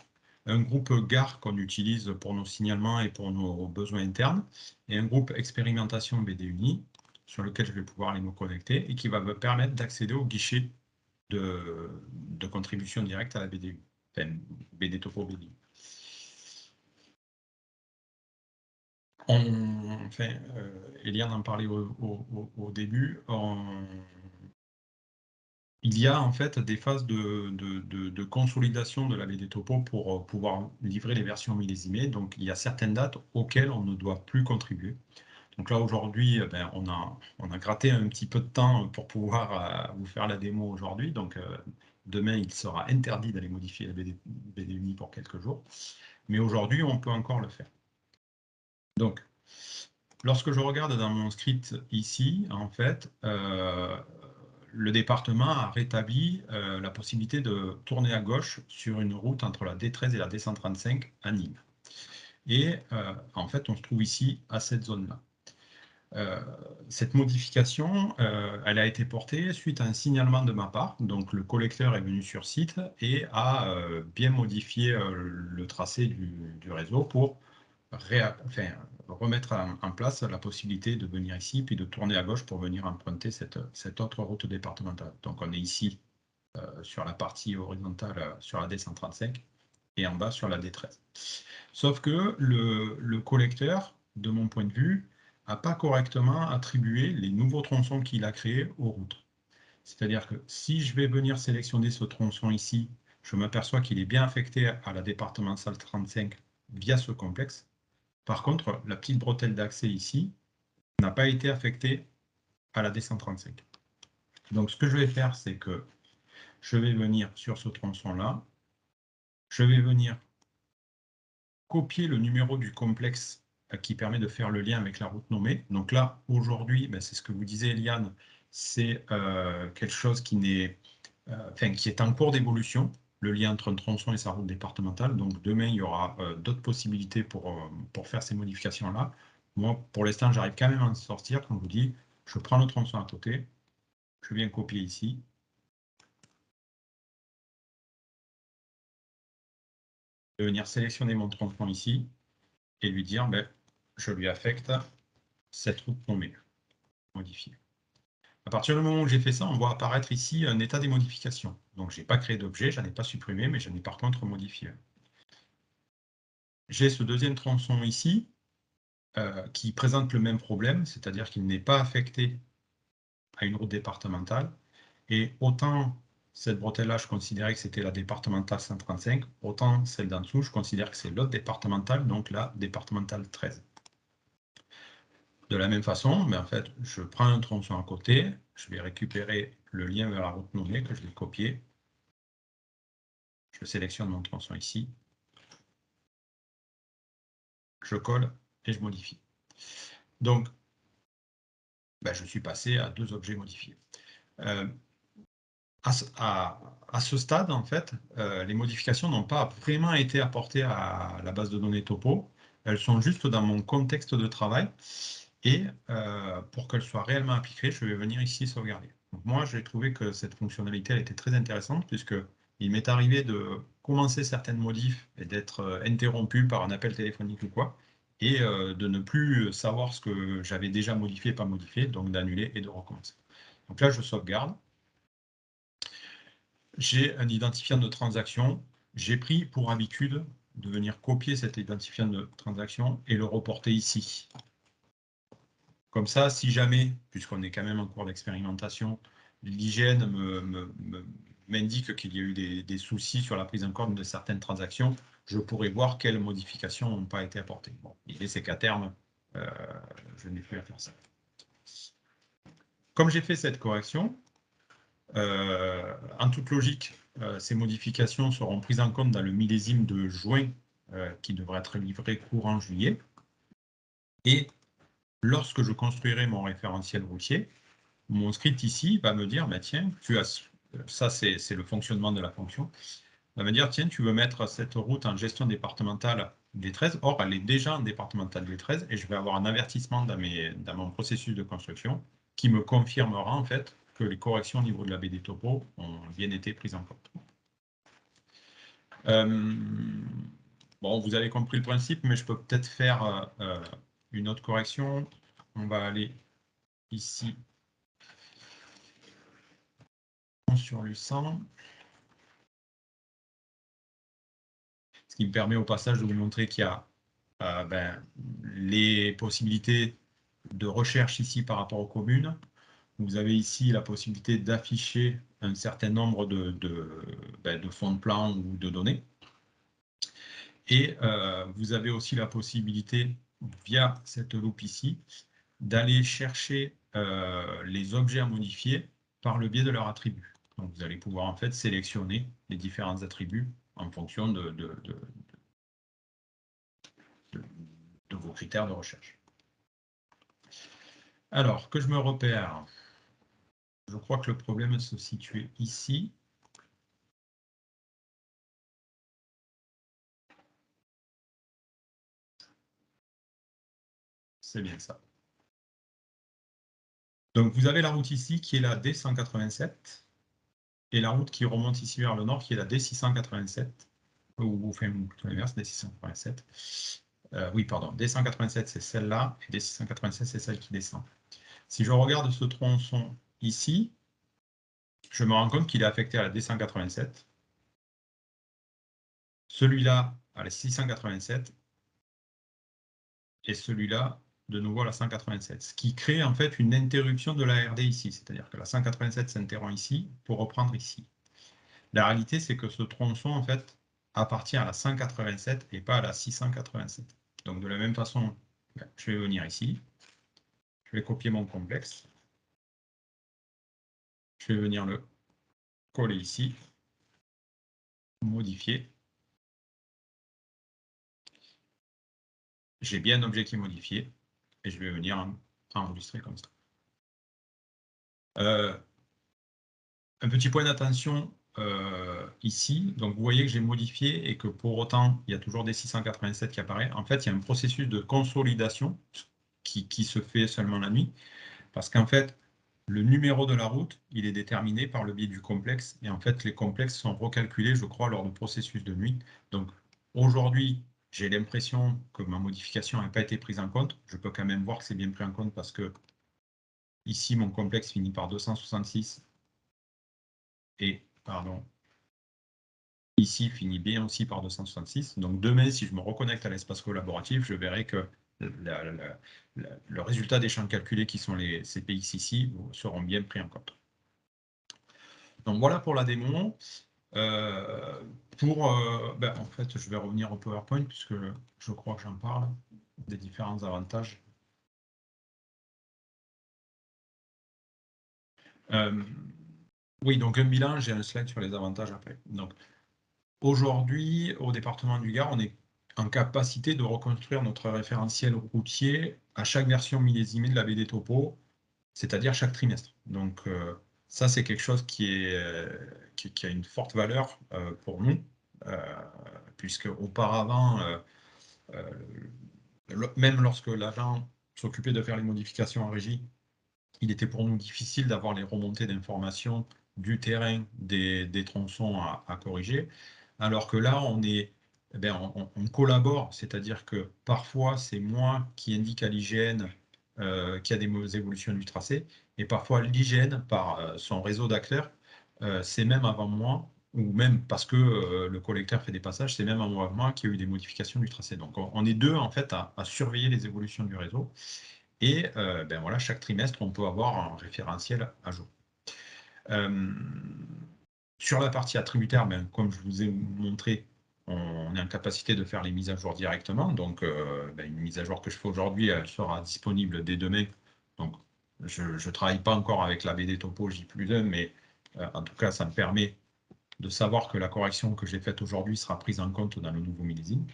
un groupe gare qu'on utilise pour nos signalements et pour nos besoins internes, et un groupe expérimentation BDUNI, sur lequel je vais pouvoir aller me connecter, et qui va me permettre d'accéder au guichet de contribution directe à la BDU, enfin, BD Topo BDU. Eliane en parlait au début, il y a en fait des phases de consolidation de la BD Topo pour pouvoir livrer les versions millésimées. Donc il y a certaines dates auxquelles on ne doit plus contribuer. Donc là aujourd'hui, on a gratté un petit peu de temps pour pouvoir vous faire la démo aujourd'hui. Donc demain, il sera interdit d'aller modifier la BDUNI pour quelques jours. Mais aujourd'hui, on peut encore le faire. Donc, lorsque je regarde dans mon script ici, en fait, le département a rétabli la possibilité de tourner à gauche sur une route entre la D13 et la D135 à Nîmes. Et en fait, on se trouve ici à cette zone-là. Cette modification, elle a été portée suite à un signalement de ma part. Donc, le collecteur est venu sur site et a bien modifié le tracé du réseau pour remettre en place la possibilité de venir ici, puis de tourner à gauche pour venir emprunter cette autre route départementale. Donc on est ici sur la partie horizontale sur la D135 et en bas sur la D13. Sauf que le collecteur, de mon point de vue, n'a pas correctement attribué les nouveaux tronçons qu'il a créés aux routes. C'est-à-dire que si je vais venir sélectionner ce tronçon ici, je m'aperçois qu'il est bien affecté à la départementale 35 via ce complexe. Par contre, la petite bretelle d'accès ici n'a pas été affectée à la D135. Donc, ce que je vais faire, c'est que je vais venir sur ce tronçon-là. Je vais venir copier le numéro du complexe qui permet de faire le lien avec la route nommée. Donc là, aujourd'hui, c'est ce que vous disiez, Eliane, c'est quelque chose qui est en cours d'évolution, le lien entre un tronçon et sa route départementale. Donc demain, il y aura d'autres possibilités pour faire ces modifications-là. Moi, pour l'instant, j'arrive quand même à en sortir. Comme je vous dis, je prends le tronçon à côté, je viens copier ici. Je vais venir sélectionner mon tronçon ici et lui dire, je lui affecte cette route nommée, modifiée. À partir du moment où j'ai fait ça, on voit apparaître ici un état des modifications. Donc, je n'ai pas créé d'objet, je n'en ai pas supprimé, mais j'en ai par contre modifié. J'ai ce deuxième tronçon ici qui présente le même problème, c'est-à-dire qu'il n'est pas affecté à une route départementale. Et autant cette bretelle-là, je considérais que c'était la départementale 135, autant celle d'en dessous, je considère que c'est l'autre départementale, donc la départementale 13. De la même façon, en fait, je prends un tronçon à côté, je vais récupérer le lien vers la route nommée que je vais copier. Je sélectionne mon tronçon ici. Je colle et je modifie. Donc, je suis passé à deux objets modifiés. À ce stade, en fait, les modifications n'ont pas vraiment été apportées à la base de données topo. Elles sont juste dans mon contexte de travail. Et pour qu'elles soient réellement appliquées, je vais venir ici sauvegarder. Donc moi, j'ai trouvé que cette fonctionnalité elle était très intéressante puisque il m'est arrivé de commencer certaines modifs et d'être interrompu par un appel téléphonique ou quoi, et de ne plus savoir ce que j'avais déjà modifié et pas modifié, donc d'annuler et de recommencer. Donc là, je sauvegarde. J'ai un identifiant de transaction. J'ai pris pour habitude de venir copier cet identifiant de transaction et le reporter ici. Comme ça, si jamais, puisqu'on est quand même en cours d'expérimentation, l'IGN m'indique qu'il y a eu des soucis sur la prise en compte de certaines transactions, je pourrais voir quelles modifications n'ont pas été apportées. Bon, l'idée, c'est qu'à terme, je n'ai plus à faire ça. Comme j'ai fait cette correction, en toute logique, ces modifications seront prises en compte dans le millésime de juin qui devrait être livré courant juillet. Et lorsque je construirai mon référentiel routier, mon script ici va me dire, tiens, ça c'est le fonctionnement de la fonction, va me dire, tiens, tu veux mettre cette route en gestion départementale D13, or elle est déjà en départementale D13, et je vais avoir un avertissement dans mon processus de construction qui me confirmera en fait que les corrections au niveau de la BD topo ont bien été prises en compte. Bon, vous avez compris le principe, mais je peux peut-être faire une autre correction. On va aller ici sur Lucent. Ce qui me permet au passage de vous montrer qu'il y a les possibilités de recherche ici par rapport aux communes. Vous avez ici la possibilité d'afficher un certain nombre de fonds de plan ou de données. Et vous avez aussi la possibilité, via cette loupe ici, d'aller chercher les objets à modifier par le biais de leurs attributs. Donc vous allez pouvoir en fait sélectionner les différents attributs en fonction de vos critères de recherche. Alors, que je me repère, je crois que le problème se situait ici. C'est bien ça. Donc, vous avez la route ici qui est la D187 et la route qui remonte ici vers le nord qui est la D687, ou enfin plutôt l'inverse, D687. Oui, pardon, D187 c'est celle-là et D687 c'est celle qui descend. Si je regarde ce tronçon ici, je me rends compte qu'il est affecté à la D187, celui-là à la 687 et celui-là de nouveau à la 187, ce qui crée en fait une interruption de la RD ici, c'est-à-dire que la 187 s'interrompt ici pour reprendre ici. La réalité, c'est que ce tronçon en fait appartient à la 187 et pas à la 687. Donc de la même façon, je vais venir ici, je vais copier mon complexe, je vais venir le coller ici, modifier. J'ai bien un objet qui est modifié et je vais venir enregistrer comme ça. Un petit point d'attention ici, donc vous voyez que j'ai modifié et que pour autant il y a toujours des 687 qui apparaît. En fait, il y a un processus de consolidation qui se fait seulement la nuit, parce qu'en fait, le numéro de la route, il est déterminé par le biais du complexe, et en fait, les complexes sont recalculés, je crois, lors du processus de nuit. Donc, aujourd'hui, j'ai l'impression que ma modification n'a pas été prise en compte. Je peux quand même voir que c'est bien pris en compte parce que ici, mon complexe finit par 266 et, pardon, ici finit bien aussi par 266. Donc, demain, si je me reconnecte à l'espace collaboratif, je verrai que le résultat des champs calculés qui sont les CPX ici seront bien pris en compte. Donc voilà pour la démo. En fait, je vais revenir au PowerPoint puisque je crois que j'en parle des différents avantages. Oui, donc un bilan, j'ai un slide sur les avantages après. Donc aujourd'hui, au département du Gard, on est en capacité de reconstruire notre référentiel routier à chaque version millésimée de la BD Topo, c'est-à-dire chaque trimestre. Donc ça, c'est quelque chose qui a une forte valeur pour nous, puisque auparavant, même lorsque l'agent s'occupait de faire les modifications en régie, il était pour nous difficile d'avoir les remontées d'informations du terrain des tronçons à corriger, alors que là, on collabore, c'est-à-dire que parfois, c'est moi qui indique à l'IGN qu'il y a des mauvaises évolutions du tracé, et parfois l'IGN, par son réseau d'acteurs, c'est même avant moi, ou même parce que le collecteur fait des passages, c'est même avant moi qu'il y a eu des modifications du tracé. Donc on est deux en fait à surveiller les évolutions du réseau. Et voilà, chaque trimestre, on peut avoir un référentiel à jour. Sur la partie attributaire, comme je vous ai montré, on est en capacité de faire les mises à jour directement. Donc, une mise à jour que je fais aujourd'hui, elle sera disponible dès demain. Donc, je ne travaille pas encore avec la BD Topo J+1, mais en tout cas, ça me permet de savoir que la correction que j'ai faite aujourd'hui sera prise en compte dans le nouveau millésime.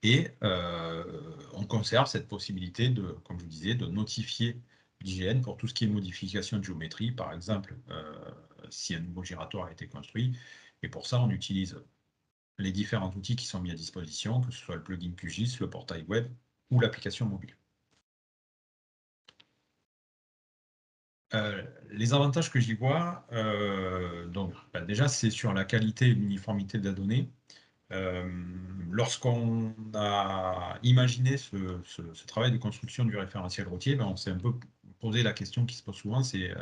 Et on conserve cette possibilité de, comme je vous disais, de notifier l'IGN pour tout ce qui est modification de géométrie, par exemple, si un nouveau giratoire a été construit. Et pour ça, on utilise les différents outils qui sont mis à disposition, que ce soit le plugin QGIS, le portail web ou l'application mobile. Les avantages que j'y vois, donc, déjà, c'est sur la qualité et l'uniformité de la donnée. Lorsqu'on a imaginé ce travail de construction du référentiel routier, on s'est un peu posé la question qui se pose souvent, c'est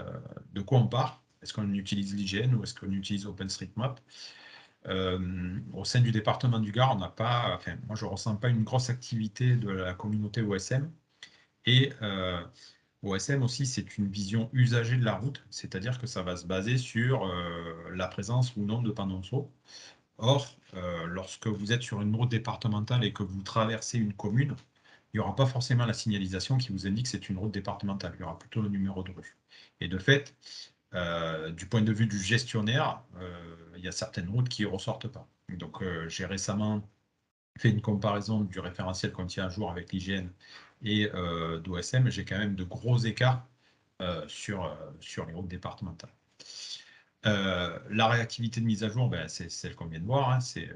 de quoi on part? Est-ce qu'on utilise l'IGN ou est-ce qu'on utilise OpenStreetMap? Au sein du département du Gard, on n'a pas, enfin, moi je ne ressens pas une grosse activité de la communauté OSM. Et OSM aussi, c'est une vision usagée de la route, c'est-à-dire que ça va se baser sur la présence ou non de panonceaux. Or, lorsque vous êtes sur une route départementale et que vous traversez une commune, il n'y aura pas forcément la signalisation qui vous indique que c'est une route départementale, il y aura plutôt le numéro de rue. Et de fait, du point de vue du gestionnaire, il y a certaines routes qui ne ressortent pas. Donc, j'ai récemment fait une comparaison du référentiel qu'on tient à jour avec l'IGN et d'OSM, j'ai quand même de gros écarts sur les routes départementales. La réactivité de mise à jour, c'est celle qu'on vient de voir, hein, c'est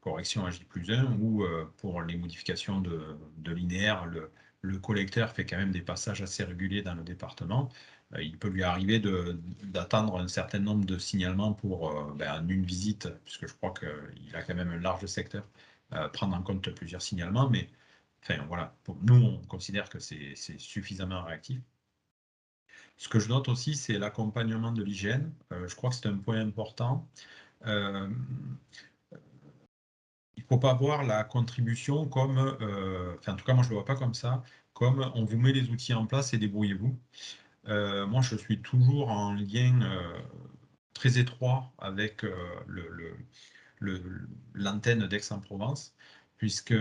correction à J+1, ou pour les modifications de linéaire, le collecteur fait quand même des passages assez réguliers dans le département. Il peut lui arriver d'atteindre un certain nombre de signalements pour en une visite, puisque je crois qu'il a quand même un large secteur, prendre en compte plusieurs signalements, mais enfin, voilà, pour nous, on considère que c'est suffisamment réactif. Ce que je note aussi, c'est l'accompagnement de l'hygiène. Je crois que c'est un point important. Il ne faut pas voir la contribution comme, enfin en tout cas moi je ne le vois pas comme ça, comme on vous met les outils en place et débrouillez-vous. Moi je suis toujours en lien très étroit avec l'antenne d'Aix-en-Provence, puisque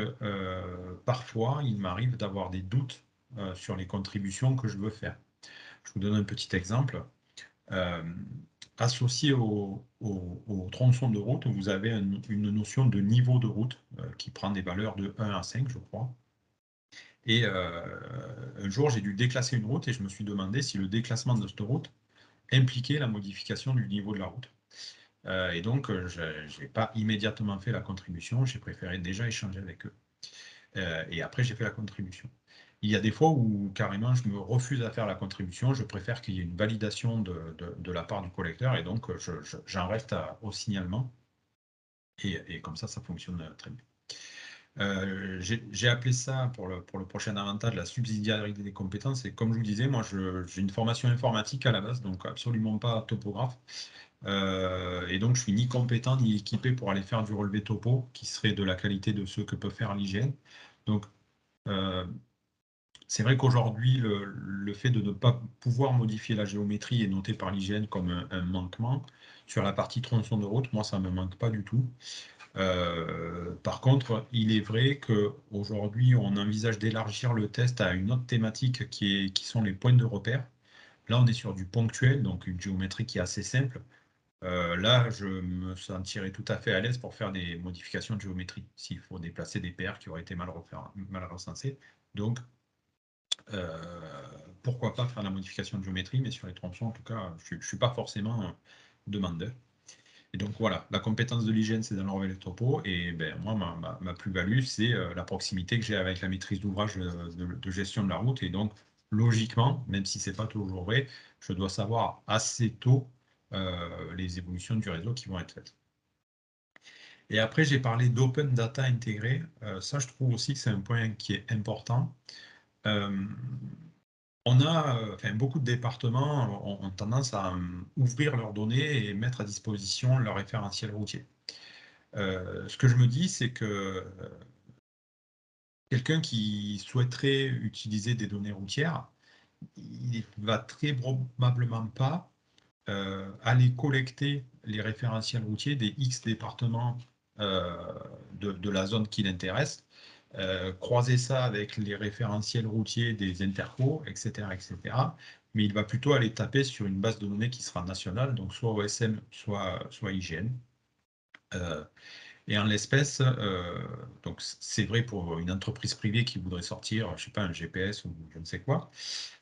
parfois il m'arrive d'avoir des doutes sur les contributions que je veux faire. Je vous donne un petit exemple. Associé au tronçon de route, vous avez une notion de niveau de route qui prend des valeurs de 1 à 5, je crois. Et un jour, j'ai dû déclasser une route et je me suis demandé si le déclassement de cette route impliquait la modification du niveau de la route. Et donc, je n'ai pas immédiatement fait la contribution, j'ai préféré déjà échanger avec eux. Et après, j'ai fait la contribution. Il y a des fois où carrément je me refuse à faire la contribution, je préfère qu'il y ait une validation de la part du collecteur et donc j'en reste au signalement et comme ça fonctionne très bien. J'ai appelé ça pour le prochain avantage la subsidiarité des compétences et comme je vous disais, moi j'ai une formation informatique à la base, donc absolument pas topographe. Et donc je suis ni compétent ni équipé pour aller faire du relevé topo qui serait de la qualité de ce que peut faire l'IGN. Donc c'est vrai qu'aujourd'hui, le fait de ne pas pouvoir modifier la géométrie est noté par l'IGN comme un manquement. Sur la partie tronçon de route, moi, ça ne me manque pas du tout. Par contre, il est vrai qu'aujourd'hui, on envisage d'élargir le test à une autre thématique qui sont les points de repère. Là, on est sur du ponctuel, donc une géométrie qui est assez simple. Là, je me sentirais tout à fait à l'aise pour faire des modifications de géométrie, s'il faut déplacer des paires qui auraient été mal recensées. Donc, pourquoi pas faire la modification de géométrie, mais sur les tronçons, en tout cas, je ne suis pas forcément demandeur. Et donc voilà, la compétence de l'hygiène, c'est dans le relevé topo, et moi, ma plus-value, c'est la proximité que j'ai avec la maîtrise d'ouvrage de gestion de la route, et donc, logiquement, même si ce n'est pas toujours vrai, je dois savoir assez tôt les évolutions du réseau qui vont être faites. Et après, j'ai parlé d'open data intégré. Ça, je trouve aussi que c'est un point qui est important. On a, beaucoup de départements ont tendance à ouvrir leurs données et mettre à disposition leur référentiel routier. Ce que je me dis, c'est que quelqu'un qui souhaiterait utiliser des données routières, il ne va très probablement pas aller collecter les référentiels routiers des X départements de la zone qui l'intéresse, croiser ça avec les référentiels routiers des intercos, etc., etc. Mais il va plutôt aller taper sur une base de données qui sera nationale, donc soit OSM, soit IGN. Et en l'espèce, donc c'est vrai pour une entreprise privée qui voudrait sortir, je sais pas, un GPS ou je ne sais quoi.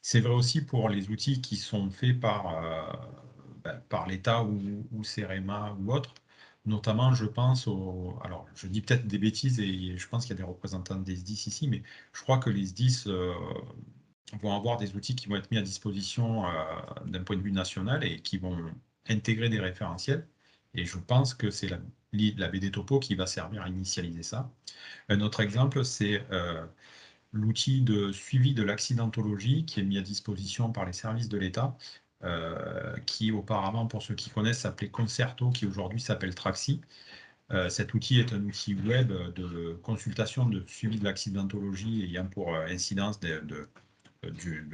C'est vrai aussi pour les outils qui sont faits par l'État ou CEREMA ou autres. Notamment, je pense alors je dis peut-être des bêtises et je pense qu'il y a des représentants des SDIS ici, mais je crois que les SDIS vont avoir des outils qui vont être mis à disposition d'un point de vue national et qui vont intégrer des référentiels. Et je pense que c'est la BD Topo qui va servir à initialiser ça. Un autre exemple, c'est l'outil de suivi de l'accidentologie qui est mis à disposition par les services de l'État, qui auparavant, pour ceux qui connaissent, s'appelait Concerto, qui aujourd'hui s'appelle Traxi. Cet outil est un outil web de consultation de suivi de l'accidentologie ayant pour incidence du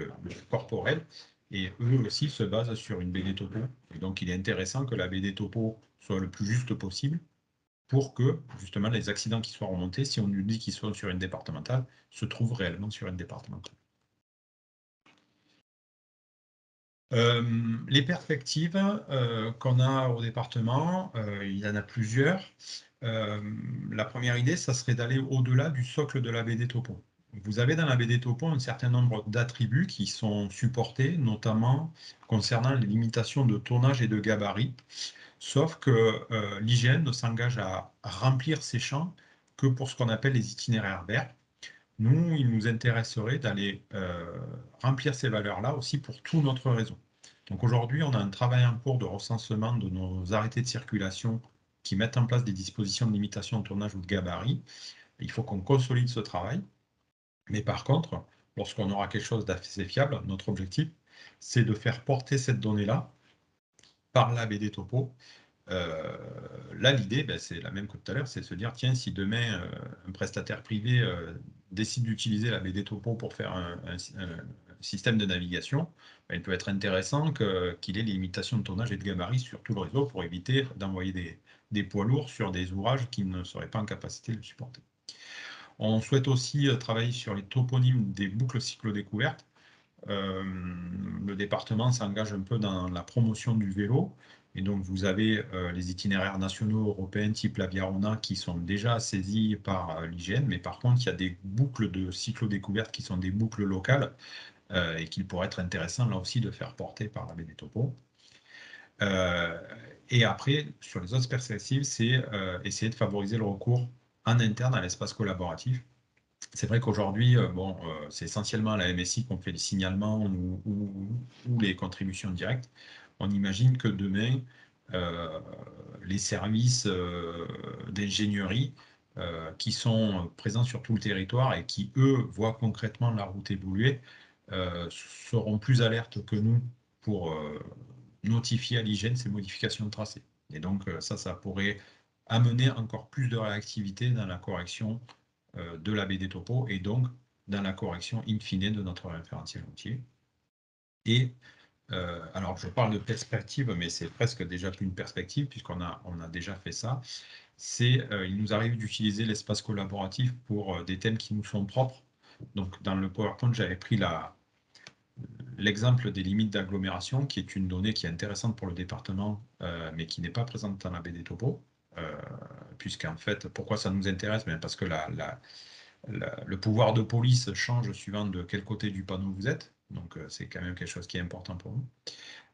corporel. Et eux aussi se basent sur une BD Topo. Et donc, il est intéressant que la BD Topo soit le plus juste possible pour que, justement, les accidents qui soient remontés, si on nous dit qu'ils sont sur une départementale, se trouvent réellement sur une départementale. Les perspectives qu'on a au département, il y en a plusieurs. La première idée, ça serait d'aller au-delà du socle de la BD Topo. Vous avez dans la BD Topo un certain nombre d'attributs qui sont supportés, notamment concernant les limitations de tonnage et de gabarit, sauf que l'IGN ne s'engage à remplir ces champs que pour ce qu'on appelle les itinéraires verts. Nous, il nous intéresserait d'aller remplir ces valeurs-là aussi pour tout notre réseau. Donc aujourd'hui, on a un travail en cours de recensement de nos arrêtés de circulation qui mettent en place des dispositions de limitation de tournage ou de gabarit. Il faut qu'on consolide ce travail. Mais par contre, lorsqu'on aura quelque chose d'assez fiable, notre objectif, c'est de faire porter cette donnée-là par la BD Topo. Là, l'idée, c'est la même que tout à l'heure, c'est de se dire, tiens, si demain, un prestataire privé décide d'utiliser la BD Topo pour faire un système de navigation, il peut être intéressant qu'il ait les limitations de tonnage et de gabarit sur tout le réseau pour éviter d'envoyer des poids lourds sur des ouvrages qui ne seraient pas en capacité de le supporter. On souhaite aussi travailler sur les toponymes des boucles cyclo-découvertes. Le département s'engage un peu dans la promotion du vélo. Et donc, vous avez les itinéraires nationaux européens type la Via Rona qui sont déjà saisis par l'IGN, mais par contre, il y a des boucles de cyclo-découvertes qui sont des boucles locales et qu'il pourrait être intéressant là aussi de faire porter par la BD Topo. Et après, sur les autres perspectives, c'est essayer de favoriser le recours en interne à l'espace collaboratif. C'est vrai qu'aujourd'hui, c'est essentiellement à la MSI qu'on fait les signalements ou les contributions directes. On imagine que demain, les services d'ingénierie qui sont présents sur tout le territoire et qui, eux, voient concrètement la route évoluer, seront plus alertes que nous pour notifier à l'IGN ces modifications de tracé. Et donc, ça pourrait amener encore plus de réactivité dans la correction de la BD Topo et donc dans la correction in fine de notre référentiel routier. Et alors je parle de perspective, mais c'est presque déjà plus une perspective puisqu'on a déjà fait ça. Il nous arrive d'utiliser l'espace collaboratif pour des thèmes qui nous sont propres. Donc dans le PowerPoint, j'avais pris l'exemple des limites d'agglomération, qui est une donnée qui est intéressante pour le département, mais qui n'est pas présente dans la BD Topo. Puisqu'en fait, pourquoi ça nous intéresse? Parce que le pouvoir de police change suivant de quel côté du panneau vous êtes. Donc, c'est quand même quelque chose qui est important pour nous.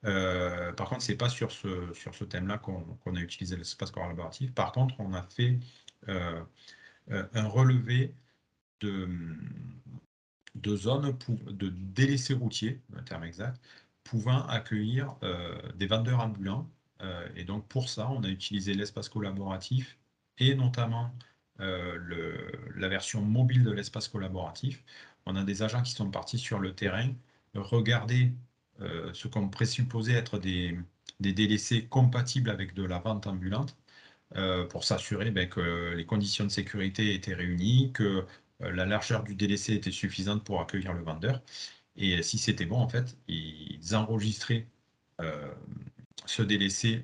Par contre, ce n'est pas sur ce thème-là qu'on a utilisé l'espace collaboratif. Par contre, on a fait un relevé de zones de délaissés routiers, un terme exact, pouvant accueillir des vendeurs ambulants. Et donc, pour ça, on a utilisé l'espace collaboratif et notamment la version mobile de l'espace collaboratif. On a des agents qui sont partis sur le terrain, regarder ce qu'on présupposait être des délaissés compatibles avec de la vente ambulante, pour s'assurer que les conditions de sécurité étaient réunies, que la largeur du délaissé était suffisante pour accueillir le vendeur. Et si c'était bon, en fait, ils enregistraient ce délaissé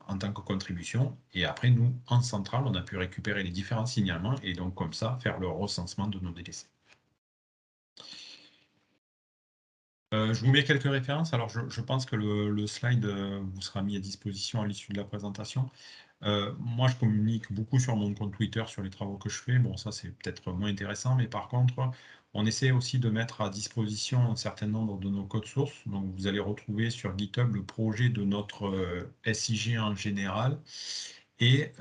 en tant que contribution. Et après, nous, en centrale, on a pu récupérer les différents signalements et donc, comme ça, faire le recensement de nos délaissés. Je vous mets quelques références. Alors, je pense que le slide vous sera mis à disposition à l'issue de la présentation. Moi, je communique beaucoup sur mon compte Twitter sur les travaux que je fais. Bon, ça, c'est peut-être moins intéressant, mais par contre, on essaie aussi de mettre à disposition un certain nombre de nos codes sources. Donc, vous allez retrouver sur GitHub le projet de notre SIG en général. Et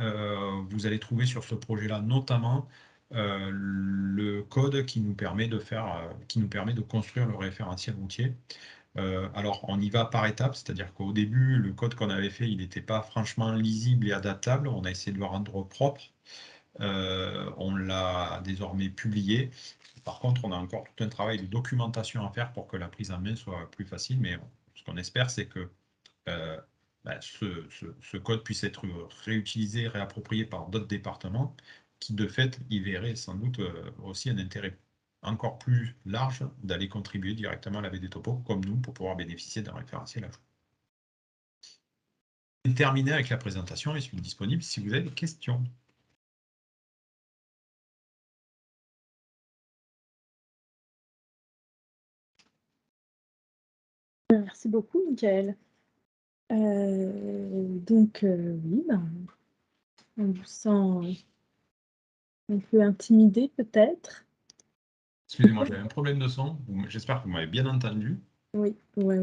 vous allez trouver sur ce projet-là notamment le code qui nous permet de construire le référentiel routier. Alors, on y va par étapes, c'est-à-dire qu'au début, le code qu'on avait fait, il n'était pas franchement lisible et adaptable. On a essayé de le rendre propre. On l'a désormais publié. Par contre, on a encore tout un travail de documentation à faire pour que la prise en main soit plus facile. Mais ce qu'on espère, c'est que ce code puisse être réutilisé, réapproprié par d'autres départements qui, de fait, y verraient sans doute aussi un intérêt encore plus large d'aller contribuer directement à la BD Topo, comme nous, pour pouvoir bénéficier d'un référentiel à jour. Je vais terminer avec la présentation et je suis disponible si vous avez des questions.
Merci beaucoup, Michael. Donc, oui, on vous sent un peu intimidé, peut-être.
Excusez-moi, j'avais un problème de son. J'espère que vous m'avez bien entendu.
Oui, ouais,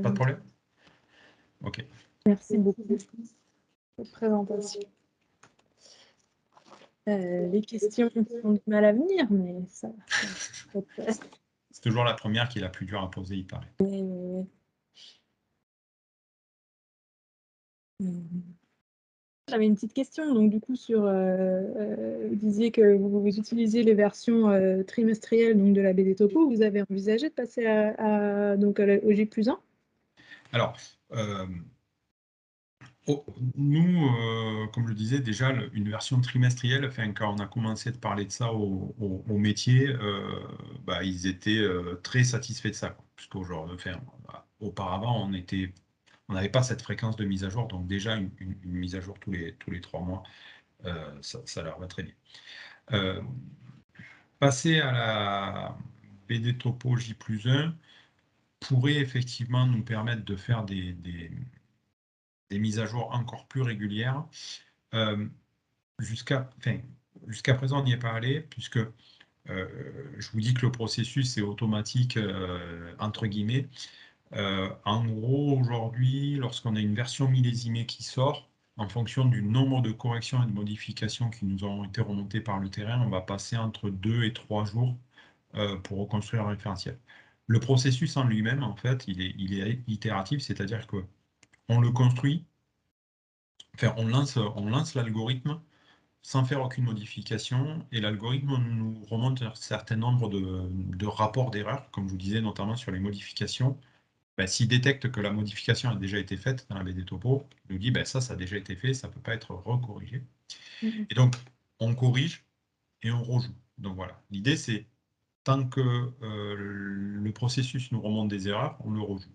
Pas de problème? Ok.
Merci beaucoup pour cette présentation. Les questions ont du mal à venir, mais ça va.
C'est toujours la première qui est la plus dure à poser, il paraît.
J'avais une petite question, donc du coup sur, vous disiez que vous utilisez les versions trimestrielles donc, de la BD Topo, vous avez envisagé de passer au J+1?
Alors, nous, comme je le disais, déjà, une version trimestrielle, enfin, quand on a commencé de parler de ça au métier, ils étaient très satisfaits de ça, puisqu'aujourd'hui, auparavant, on n'avait pas cette fréquence de mise à jour, donc déjà, une mise à jour tous les 3 mois, ça leur va très bien. Passer à la BD Topo J+1 pourrait effectivement nous permettre de faire des mises à jour encore plus régulières. Jusqu'à présent, on n'y est pas allé, puisque je vous dis que le processus est automatique, entre guillemets. En gros, aujourd'hui, lorsqu'on a une version millésimée qui sort, en fonction du nombre de corrections et de modifications qui nous ont été remontées par le terrain, on va passer entre 2 et 3 jours pour reconstruire un référentiel. Le processus en lui-même, en fait, il est itératif, c'est-à-dire que on le construit, on lance l'algorithme sans faire aucune modification, et l'algorithme nous remonte un certain nombre de rapports d'erreurs, comme je vous disais, notamment sur les modifications. S'il détecte que la modification a déjà été faite dans la BD Topo, il nous dit ça a déjà été fait, ça ne peut pas être recorrigé. Et donc, on corrige et on rejoue. Donc voilà, l'idée c'est, tant que le processus nous remonte des erreurs, on le rejoue.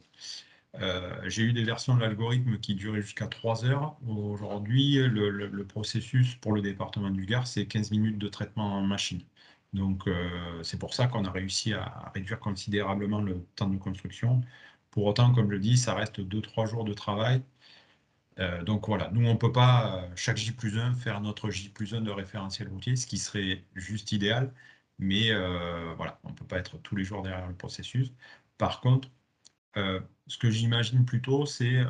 J'ai eu des versions de l'algorithme qui duraient jusqu'à 3 heures. Aujourd'hui, le processus pour le département du Gard, c'est 15 minutes de traitement en machine. Donc, c'est pour ça qu'on a réussi à réduire considérablement le temps de construction. Pour autant, comme je le dis, ça reste 2-3 jours de travail. Donc voilà, nous, on ne peut pas, chaque J+1, faire notre J+1 de référentiel routier, ce qui serait juste idéal. Mais voilà, on ne peut pas être tous les jours derrière le processus. Par contre, ce que j'imagine plutôt, c'est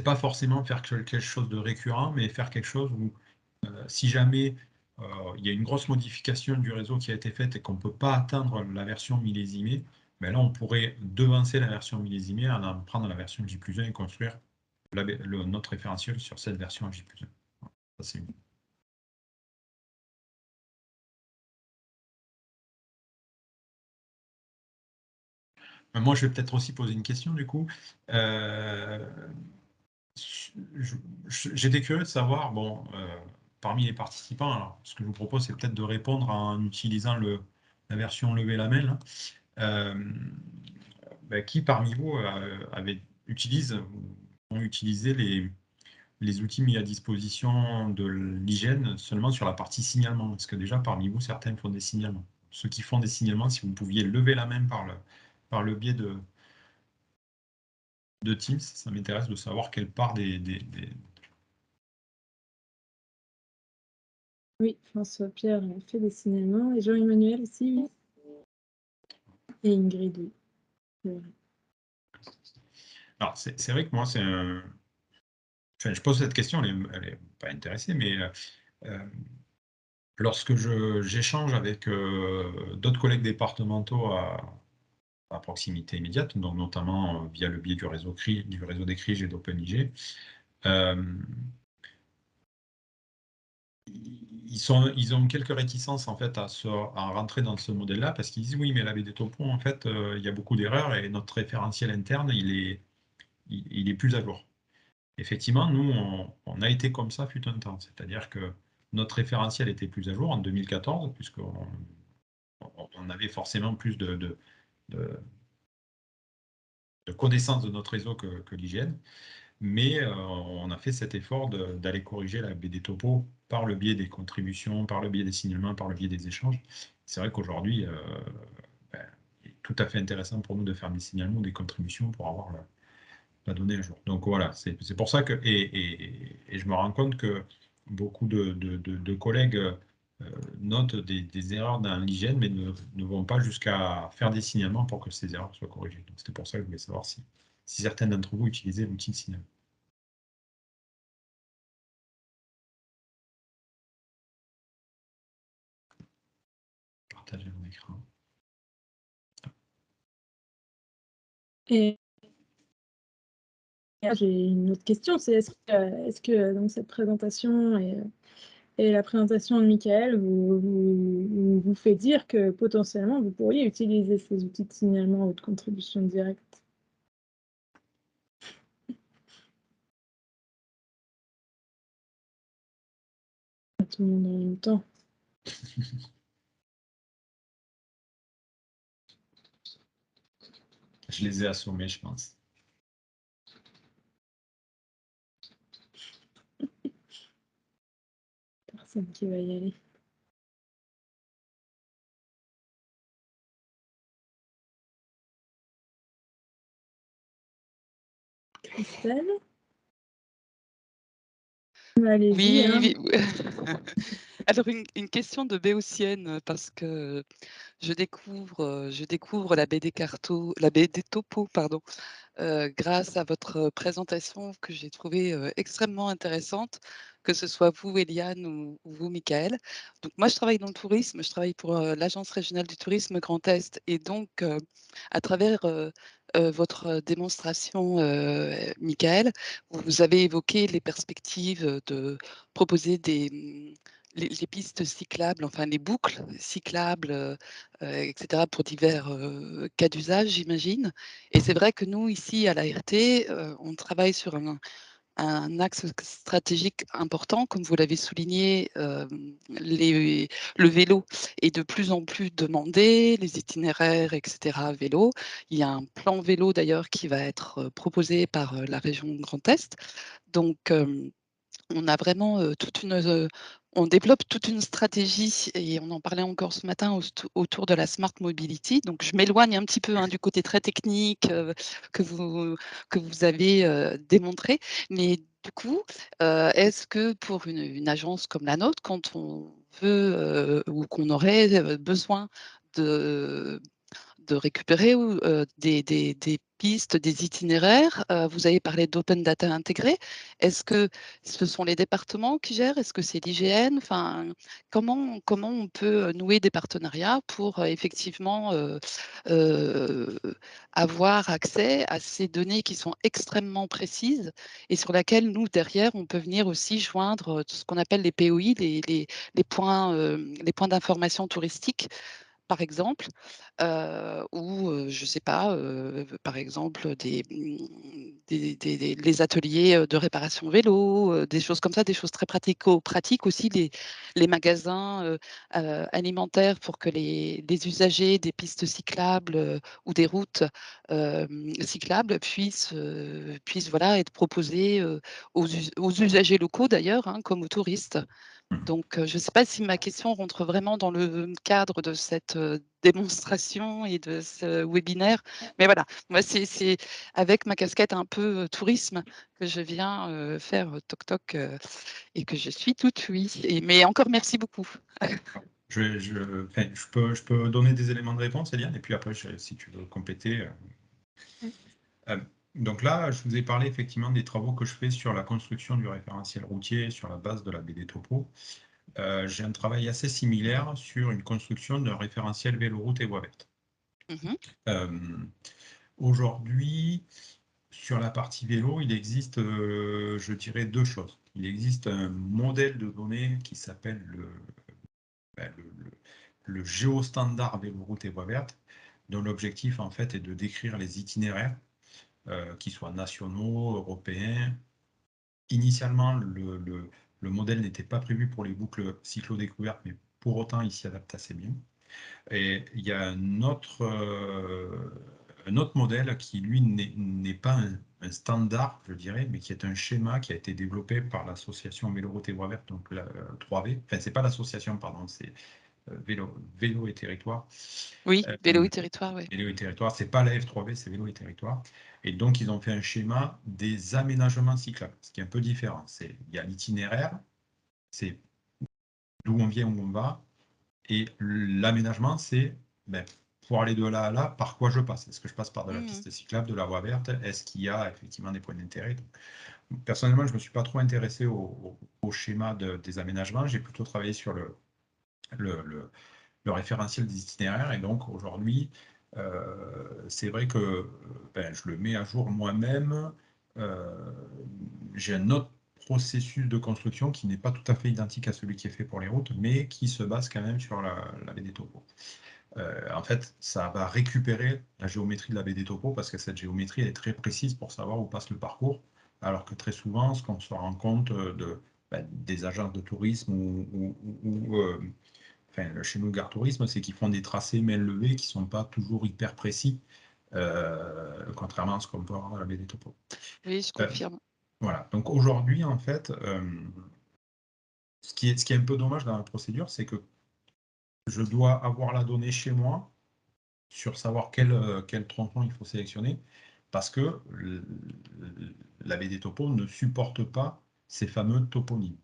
pas forcément faire quelque chose de récurrent, mais faire quelque chose où, si jamais il y a une grosse modification du réseau qui a été faite et qu'on ne peut pas atteindre la version millésimée, là, on pourrait devancer la version millésimée, en prendre la version J+1 et construire notre référentiel sur cette version J+1. Ça, c'est une... Moi, je vais peut-être aussi poser une question, du coup. J'étais curieux de savoir, parmi les participants, alors, ce que je vous propose, c'est peut-être de répondre en utilisant la version lever la main, qui parmi vous ont utilisé les outils mis à disposition de l'hygiène seulement sur la partie signalement? Parce que déjà, parmi vous, certains font des signalements. Ceux qui font des signalements, si vous pouviez lever la main par le biais de Teams, ça m'intéresse de savoir quelle part
Oui, François-Pierre a fait des signalements, et Jean-Emmanuel aussi, oui. Et Ingrid, oui.
Alors, c'est vrai que moi, je pose cette question, elle n'est pas intéressée, mais lorsque j'échange avec d'autres collègues départementaux à proximité immédiate, donc notamment via le biais du réseau des CRIG et d'OpenIG, ils ont quelques réticences en fait à rentrer dans ce modèle-là parce qu'ils disent oui, mais la BD Topo, en fait, il y a beaucoup d'erreurs et notre référentiel interne, il est plus à jour. Effectivement, nous, on a été comme ça fut un temps, c'est-à-dire que notre référentiel était plus à jour en 2014, puisqu'on avait forcément plus de connaissances de notre réseau que l'IGN. Mais on a fait cet effort d'aller corriger la BD Topo par le biais des contributions, par le biais des signalements, par le biais des échanges. C'est vrai qu'aujourd'hui, il est tout à fait intéressant pour nous de faire des signalements, des contributions pour avoir la donnée à jour. Donc voilà, c'est pour ça que, et je me rends compte que beaucoup de collègues notent des erreurs dans l'hygiène, mais ne vont pas jusqu'à faire des signalements pour que ces erreurs soient corrigées. Donc c'était pour ça que je voulais savoir si certains d'entre vous utilisaient l'outil de signalement. Partager mon écran.
Et j'ai une autre question, c'est est-ce que donc cette présentation et la présentation de Michael vous fait dire que potentiellement vous pourriez utiliser ces outils de signalement ou de contribution directe? Tout le monde en même temps.
Je les ai assommés, je pense.
Personne qui va y aller. Christelle? Allez-y.
Oui,
hein.
oui. Alors une question de béotienne, parce que je découvre la BD Topo, pardon, grâce à votre présentation que j'ai trouvée extrêmement intéressante, que ce soit vous, Eliane, ou vous, Michael. Donc moi, je travaille dans le tourisme, je travaille pour l'Agence régionale du tourisme Grand Est, et donc à travers votre démonstration, Michael, vous avez évoqué les perspectives de proposer les pistes cyclables, enfin les boucles cyclables, etc., pour divers cas d'usage, j'imagine. Et c'est vrai que nous, ici, à l'ART, on travaille sur un axe stratégique important, comme vous l'avez souligné, le vélo est de plus en plus demandé, les itinéraires, etc., vélo. Il y a un plan vélo d'ailleurs qui va être proposé par la région Grand Est. Donc, on a vraiment on développe toute une stratégie et on en parlait encore ce matin autour de la smart mobility. Donc, je m'éloigne un petit peu du côté très technique que vous avez démontré. Mais du coup, est-ce que pour une agence comme la nôtre, quand on veut ou qu'on aurait besoin de récupérer des pistes, des itinéraires. Vous avez parlé d'open data intégré. Est-ce que ce sont les départements qui gèrent? Est-ce que c'est l'IGN? Enfin, comment on peut nouer des partenariats pour effectivement avoir accès à ces données qui sont extrêmement précises et sur lesquelles nous, derrière, on peut venir aussi joindre ce qu'on appelle les POI, les points d'information touristique, par exemple, ou je ne sais pas, par exemple, les ateliers de réparation vélo, des choses comme ça, des choses très pratico-pratiques aussi, les magasins alimentaires pour que les usagers des pistes cyclables ou des routes cyclables puissent voilà, être proposés aux usagers locaux d'ailleurs, hein, comme aux touristes. Donc, je ne sais pas si ma question rentre vraiment dans le cadre de cette démonstration et de ce webinaire, mais voilà, moi, c'est avec ma casquette un peu tourisme que je viens faire toc toc et que je suis toute oui. Mais encore merci beaucoup.
Je peux donner des éléments de réponse, Eliane, et puis après, si tu veux compléter. Donc là, je vous ai parlé effectivement des travaux que je fais sur la construction du référentiel routier sur la base de la BD Topo. j'ai un travail assez similaire sur une construction d'un référentiel véloroute et voie verte. Aujourd'hui, sur la partie vélo, il existe, je dirais, deux choses. Il existe un modèle de données qui s'appelle le géostandard véloroute et voie verte, dont l'objectif, en fait, est de décrire les itinéraires, qu'ils soient nationaux, européens. Initialement, le modèle n'était pas prévu pour les boucles cyclo-découvertes, mais pour autant, il s'y adapte assez bien. Et il y a un autre modèle qui, lui, n'est pas un standard, je dirais, mais qui est un schéma qui a été développé par l'association Véloroute et Voie Verte, donc la 3V. Enfin, c'est pas l'association, pardon, c'est Vélo et Territoire.
Oui, Vélo et Territoire, oui.
Vélo et Territoire, c'est pas la F3V, c'est Vélo et Territoire. Et donc, ils ont fait un schéma des aménagements cyclables, ce qui est un peu différent. Il y a l'itinéraire, c'est d'où on vient, où on va, et l'aménagement, c'est pour aller de là à là, par quoi je passe? Est-ce que je passe par de la piste cyclable, de la voie verte? Est-ce qu'il y a effectivement des points d'intérêt? Personnellement, je ne me suis pas trop intéressé au schéma des aménagements. J'ai plutôt travaillé sur le référentiel des itinéraires. Et donc, aujourd'hui, c'est vrai que je le mets à jour moi-même. J'ai un autre processus de construction qui n'est pas tout à fait identique à celui qui est fait pour les routes, mais qui se base quand même sur la BD Topo. En fait, ça va récupérer la géométrie de la BD Topo parce que cette géométrie est très précise pour savoir où passe le parcours, alors que très souvent, ce qu'on se rend compte des agences de tourisme chez nous, Gare Tourisme, c'est qu'ils font des tracés main levée qui ne sont pas toujours hyper précis, contrairement à ce qu'on peut avoir dans la BD Topo.
Oui, je confirme.
Voilà. Donc aujourd'hui, en fait, ce qui est un peu dommage dans la procédure, c'est que je dois avoir la donnée chez moi sur savoir quel tronçon il faut sélectionner, parce que la BD Topo ne supporte pas ces fameux toponymes.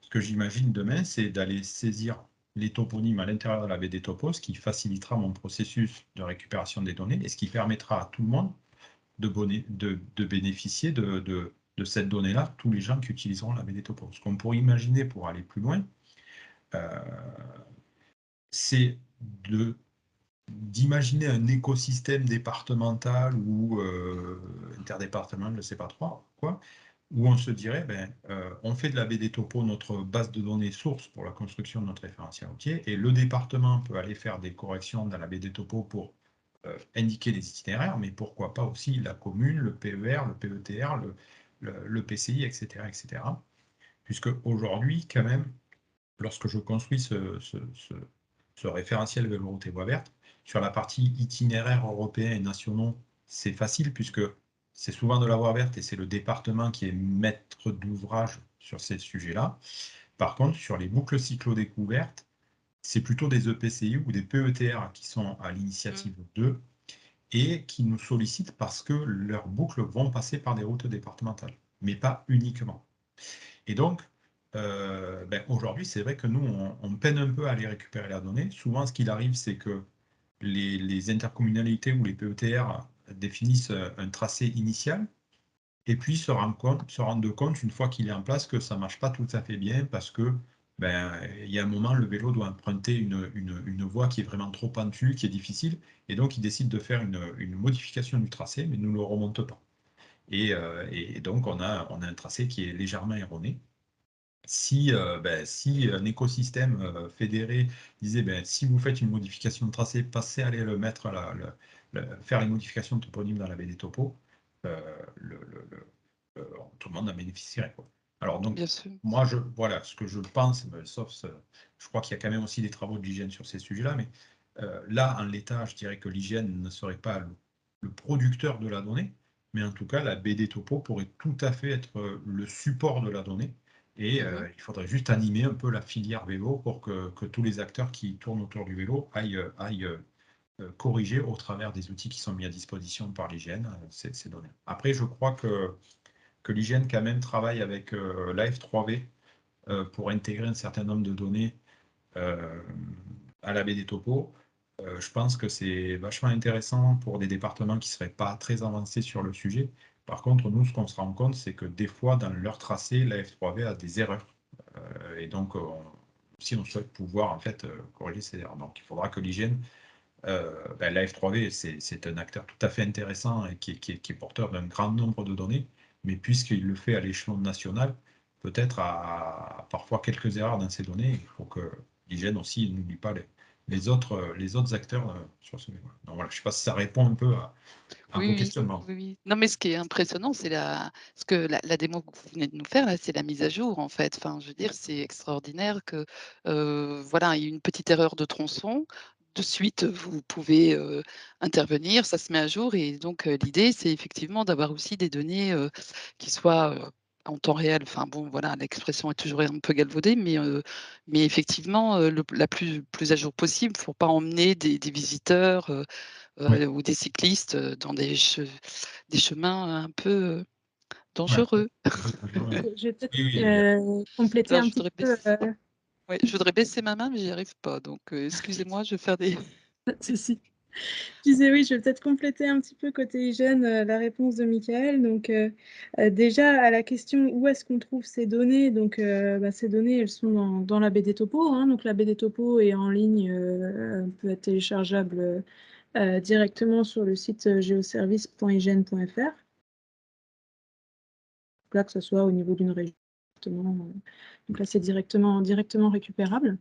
Ce que j'imagine demain, c'est d'aller saisir les toponymes à l'intérieur de la BD Topo, ce qui facilitera mon processus de récupération des données et ce qui permettra à tout le monde de bénéficier de cette donnée-là, tous les gens qui utiliseront la BD Topo. Ce qu'on pourrait imaginer pour aller plus loin, c'est d'imaginer un écosystème départemental ou interdépartemental, je ne sais pas trop quoi, où on se dirait, on fait de la BD Topo notre base de données source pour la construction de notre référentiel routier, et le département peut aller faire des corrections dans la BD Topo pour indiquer les itinéraires, mais pourquoi pas aussi la commune, le PER, le PETR, le PCI, etc., etc. Puisque aujourd'hui, quand même, lorsque je construis ce référentiel Véloroute et Voie Verte, sur la partie itinéraire européen et nationaux, c'est facile puisque c'est souvent de la voie verte et c'est le département qui est maître d'ouvrage sur ces sujets-là. Par contre, sur les boucles cyclo-découvertes, c'est plutôt des EPCI ou des PETR qui sont à l'initiative d'eux et qui nous sollicitent parce que leurs boucles vont passer par des routes départementales, mais pas uniquement. Et donc, aujourd'hui, c'est vrai que nous, on peine un peu à aller récupérer la donnée. Souvent, ce qu'il arrive, c'est que les intercommunalités ou les PETR définissent un tracé initial et puis se rendent compte, une fois qu'il est en place, que ça ne marche pas tout à fait bien parce que il y a un moment, le vélo doit emprunter une voie qui est vraiment trop pentue, qui est difficile, et donc il décide de faire une modification du tracé, mais ne le remonte pas. Et donc on a un tracé qui est légèrement erroné. Si un écosystème fédéré disait si vous faites une modification de tracé, passez à aller le mettre faire les modifications de toponyme dans la BD Topo, tout le monde en bénéficierait, quoi. Alors donc,
Bien sûr.
moi, voilà, ce que je pense, je crois qu'il y a quand même aussi des travaux de l'hygiène sur ces sujets-là, mais là, en l'état, je dirais que l'hygiène ne serait pas le producteur de la donnée, mais en tout cas, la BD Topo pourrait tout à fait être le support de la donnée. Et il faudrait juste animer un peu la filière vélo pour que tous les acteurs qui tournent autour du vélo aillent corriger au travers des outils qui sont mis à disposition par l'hygiène ces données. Après, je crois que l'hygiène quand même travaille avec la F3V pour intégrer un certain nombre de données à la BD Topo. Je pense que c'est vachement intéressant pour des départements qui ne seraient pas très avancés sur le sujet. Par contre, nous, ce qu'on se rend compte, c'est que des fois, dans leur tracé, la F3V a des erreurs. Et donc, si on souhaite pouvoir en fait corriger ces erreurs. Donc il faudra que l'hygiène, la F3V, c'est un acteur tout à fait intéressant et qui est porteur d'un grand nombre de données, mais puisqu'il le fait à l'échelon national, peut-être à parfois quelques erreurs dans ces données, il faut que l'hygiène aussi n'oublie pas les autres acteurs sur ce niveau. Donc voilà, je ne sais pas si ça répond un peu à vos
Oui,
questionnements.
oui, oui. Non, mais ce qui est impressionnant, c'est ce que la démo que vous venez de nous faire là, c'est la mise à jour en fait. Enfin, je veux dire, c'est extraordinaire que voilà, il y a une petite erreur de tronçon. De suite, vous pouvez intervenir, ça se met à jour. Et donc, l'idée, c'est effectivement d'avoir aussi des données qui soient en temps réel. Enfin, bon, voilà, l'expression est toujours un peu galvaudée, mais effectivement, la plus à jour possible pour pas emmener des visiteurs
Oui,
ou des cyclistes dans des chemins un peu
ouais.
dangereux.
Je vais peut-être
Oui, oui, il y a-
compléter
Alors,
un petit peu.
je voudrais baisser ma main, mais j'y arrive pas. Donc, excusez-moi, je vais faire des.
Ceci. Je disais oui, je vais peut-être compléter un petit peu côté hygiène la réponse de Michael. Donc déjà à la question où est-ce qu'on trouve ces données, donc ces données elles sont dans la BD Topo, hein. Donc la BD Topo est en ligne, peut être téléchargeable directement sur le site geoservice.hygiène.fr. Là que ce soit au niveau d'une région. Donc là c'est directement récupérable.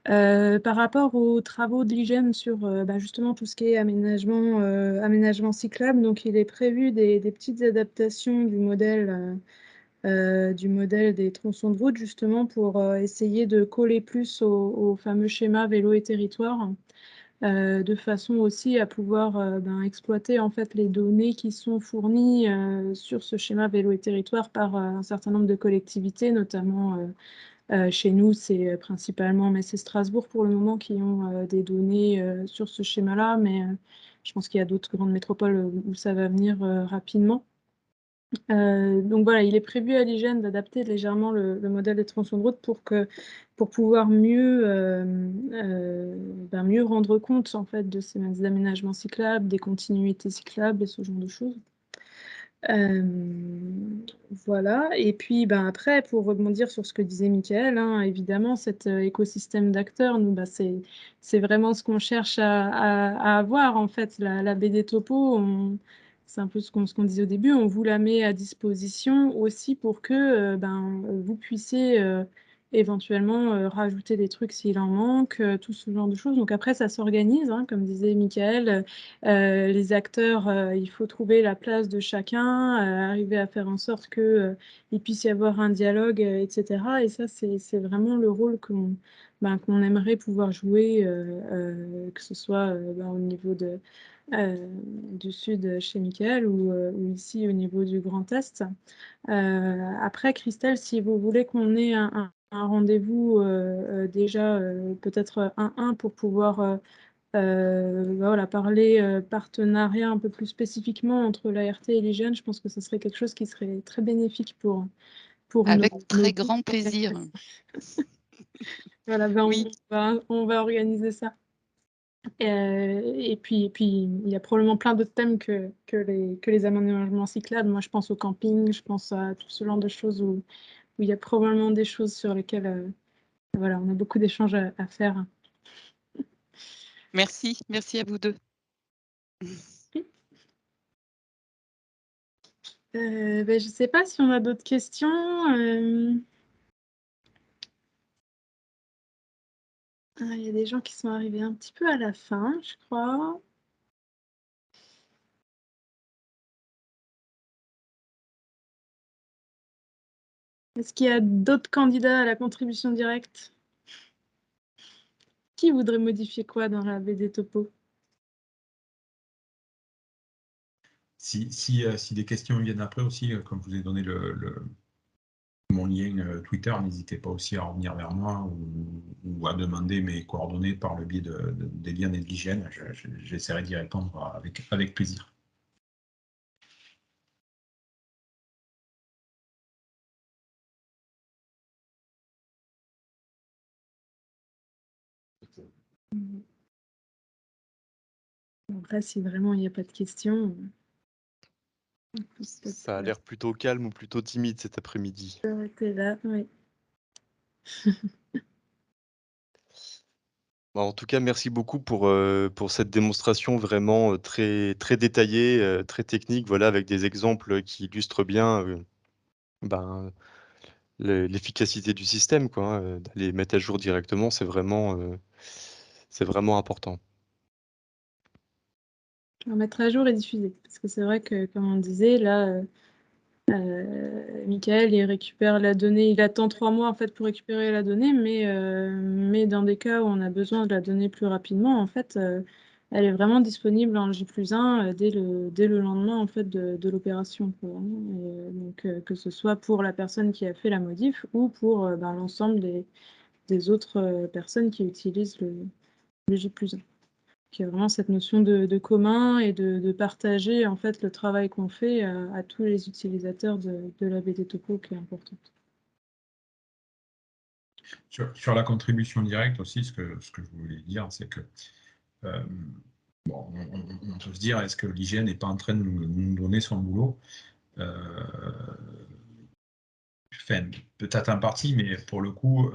Par rapport aux travaux de l'hygiène sur justement tout ce qui est aménagement cyclable, donc il est prévu des petites adaptations du modèle des tronçons de route justement pour essayer de coller plus au fameux schéma vélo et territoire, de façon aussi à pouvoir exploiter en fait les données qui sont fournies sur ce schéma vélo et territoire par un certain nombre de collectivités, notamment chez nous, c'est principalement Metz et Strasbourg pour le moment qui ont des données sur ce schéma-là, mais je pense qu'il y a d'autres grandes métropoles où ça va venir rapidement. Donc voilà, il est prévu à l'hygiène d'adapter légèrement le modèle des tronçons de route pour pouvoir mieux rendre compte en fait de ces aménagements cyclables, des continuités cyclables et ce genre de choses. Voilà, et puis après, pour rebondir sur ce que disait Michael, hein, évidemment, cet écosystème d'acteurs, nous, c'est vraiment ce qu'on cherche à avoir, en fait. La BD Topo, c'est un peu ce qu'on disait au début, on vous la met à disposition aussi pour que vous puissiez éventuellement rajouter des trucs s'il en manque, tout ce genre de choses. Donc après, ça s'organise, hein, comme disait Michael. Les acteurs, il faut trouver la place de chacun, arriver à faire en sorte qu'il puisse y avoir un dialogue, etc. Et ça, c'est vraiment le rôle qu'on aimerait pouvoir jouer, que ce soit au niveau du Sud chez Mickaël ou ici au niveau du Grand Est. Après, Christelle, si vous voulez qu'on ait un rendez-vous déjà peut-être un pour pouvoir voilà, parler partenariat un peu plus spécifiquement entre l'ART et l'hygiène, je pense que ce serait quelque chose qui serait très bénéfique pour
Avec
nos
très grand plaisir.
Voilà,
Oui,
on va organiser ça. Et puis, il y a probablement plein d'autres thèmes que les aménagements cyclables. Moi, je pense au camping, je pense à tout ce genre de choses où il y a probablement des choses sur lesquelles voilà, on a beaucoup d'échanges à faire.
merci. Merci à vous deux.
Je ne sais pas si on a d'autres questions. Il y a des gens qui sont arrivés un petit peu à la fin, je crois. Est-ce qu'il y a d'autres candidats à la contribution directe? Qui voudrait modifier quoi dans la BD Topo?
Si des questions viennent après aussi, comme je vous ai donné mon lien Twitter, n'hésitez pas aussi à revenir vers moi ou à demander mes coordonnées par le biais des liens et de l'hygiène. J'essaierai d'y répondre avec plaisir.
Après, si vraiment il n'y a pas de questions,
Ça a l'air plutôt calme ou plutôt timide cet après-midi.
arrêter là. Oui.
Bah, en tout cas, merci beaucoup pour cette démonstration vraiment, très très détaillée, très technique, voilà, avec des exemples qui illustrent bien, ben, l'efficacité du système, quoi, hein, d'aller mettre à jour directement, c'est vraiment important.
Mettre à jour et diffuser. Parce que c'est vrai que, comme on disait, là, Michael, il récupère la donnée, il attend 3 mois en fait pour récupérer la donnée, mais dans des cas où on a besoin de la donnée plus rapidement, en fait, elle est vraiment disponible en J+1 dès le lendemain en fait de l'opération, quoi, hein. Donc, que ce soit pour la personne qui a fait la modif ou pour l'ensemble des autres personnes qui utilisent le J+1. Il y a vraiment cette notion de commun et de partager en fait le travail qu'on fait à tous les utilisateurs de la BD Topo qui est importante.
Sur la contribution directe aussi, ce que je voulais dire, c'est que bon, on peut se dire, est-ce que l'IGN n'est pas en train de nous donner son boulot? Enfin, peut-être en partie, mais pour le coup,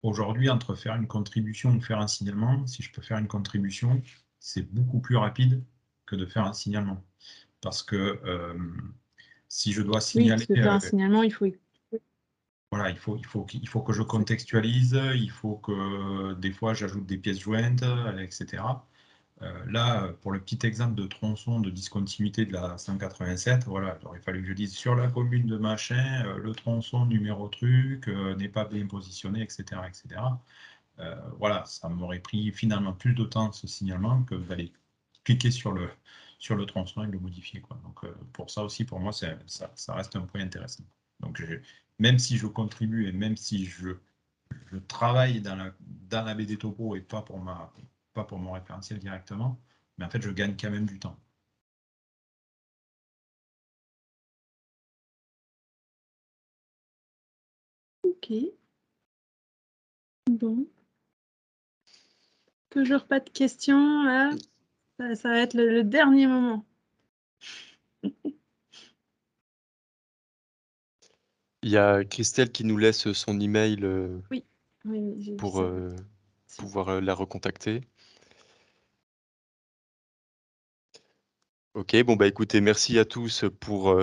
aujourd'hui, entre faire une contribution ou faire un signalement, si je peux faire une contribution, c'est beaucoup plus rapide que de faire un signalement. Parce que si je dois
Oui,
signaler,
parce que faire un signalement, il faut
voilà, il faut que je contextualise, il faut que des fois j'ajoute des pièces jointes, etc. Là, pour le petit exemple de tronçon de discontinuité de la 187, voilà, il aurait fallu que je dise sur la commune de machin, le tronçon numéro truc n'est pas bien positionné, etc. etc. Voilà, ça m'aurait pris finalement plus de temps ce signalement que d'aller cliquer sur le tronçon et le modifier, quoi. Donc pour ça aussi, pour moi, ça reste un point intéressant. Donc même si je contribue et même si je travaille dans la BD Topo et pas pour mon référentiel directement, mais en fait, je gagne quand même du temps.
Ok. Bon. Toujours pas de questions, là. Ça va être le dernier moment.
Il y a Christelle qui nous laisse son email,
Oui, j'ai vu
pour,
ça.
pouvoir, la recontacter. OK, bon, bah, écoutez, merci à tous pour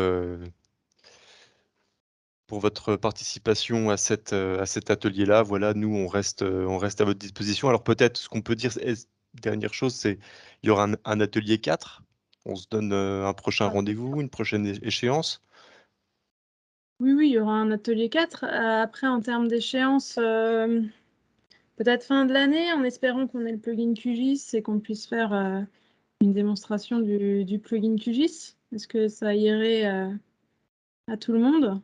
votre participation à cet atelier-là. Voilà, nous, on reste à votre disposition. Alors peut-être ce qu'on peut dire, dernière chose, c'est il y aura un atelier 4. On se donne, un prochain rendez-vous, une prochaine échéance?
Oui, il y aura un atelier 4. Après, en termes d'échéance, peut-être fin de l'année, en espérant qu'on ait le plugin QGIS et qu'on puisse faire une démonstration du plugin QGIS. Est-ce que ça irait à tout le monde?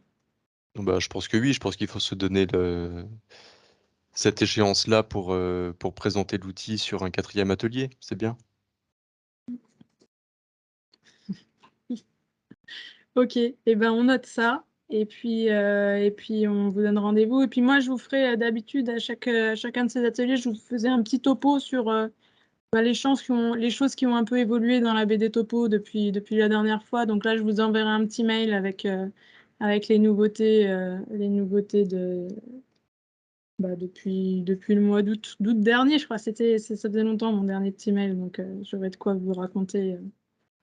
Bah, je pense que oui, je pense qu'il faut se donner cette échéance-là pour présenter l'outil sur un 4e atelier, c'est bien.
Ok, et ben on note ça. Et puis on vous donne rendez-vous. Et puis moi, je vous ferai d'habitude à chacun de ces ateliers, je vous faisais un petit topo sur les choses qui ont un peu évolué dans la BD Topo depuis la dernière fois. Donc là, je vous enverrai un petit mail avec les nouveautés depuis le mois d'août dernier, je crois. Ça faisait longtemps mon dernier petit mail, donc j'aurai de quoi vous raconter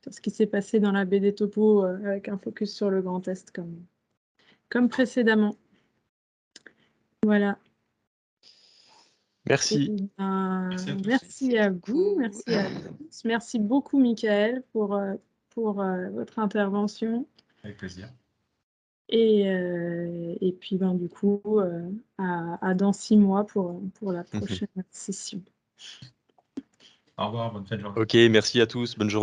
sur ce qui s'est passé dans la BD Topo avec un focus sur le Grand Est comme précédemment. Voilà.
Merci.
Merci à vous,
beaucoup.
merci à tous. Merci beaucoup, Michael, pour votre intervention.
Avec plaisir.
Et puis, du coup, à dans 6 mois pour la prochaine session.
Au revoir, bonne fin de journée.
OK, merci à tous, bonne journée.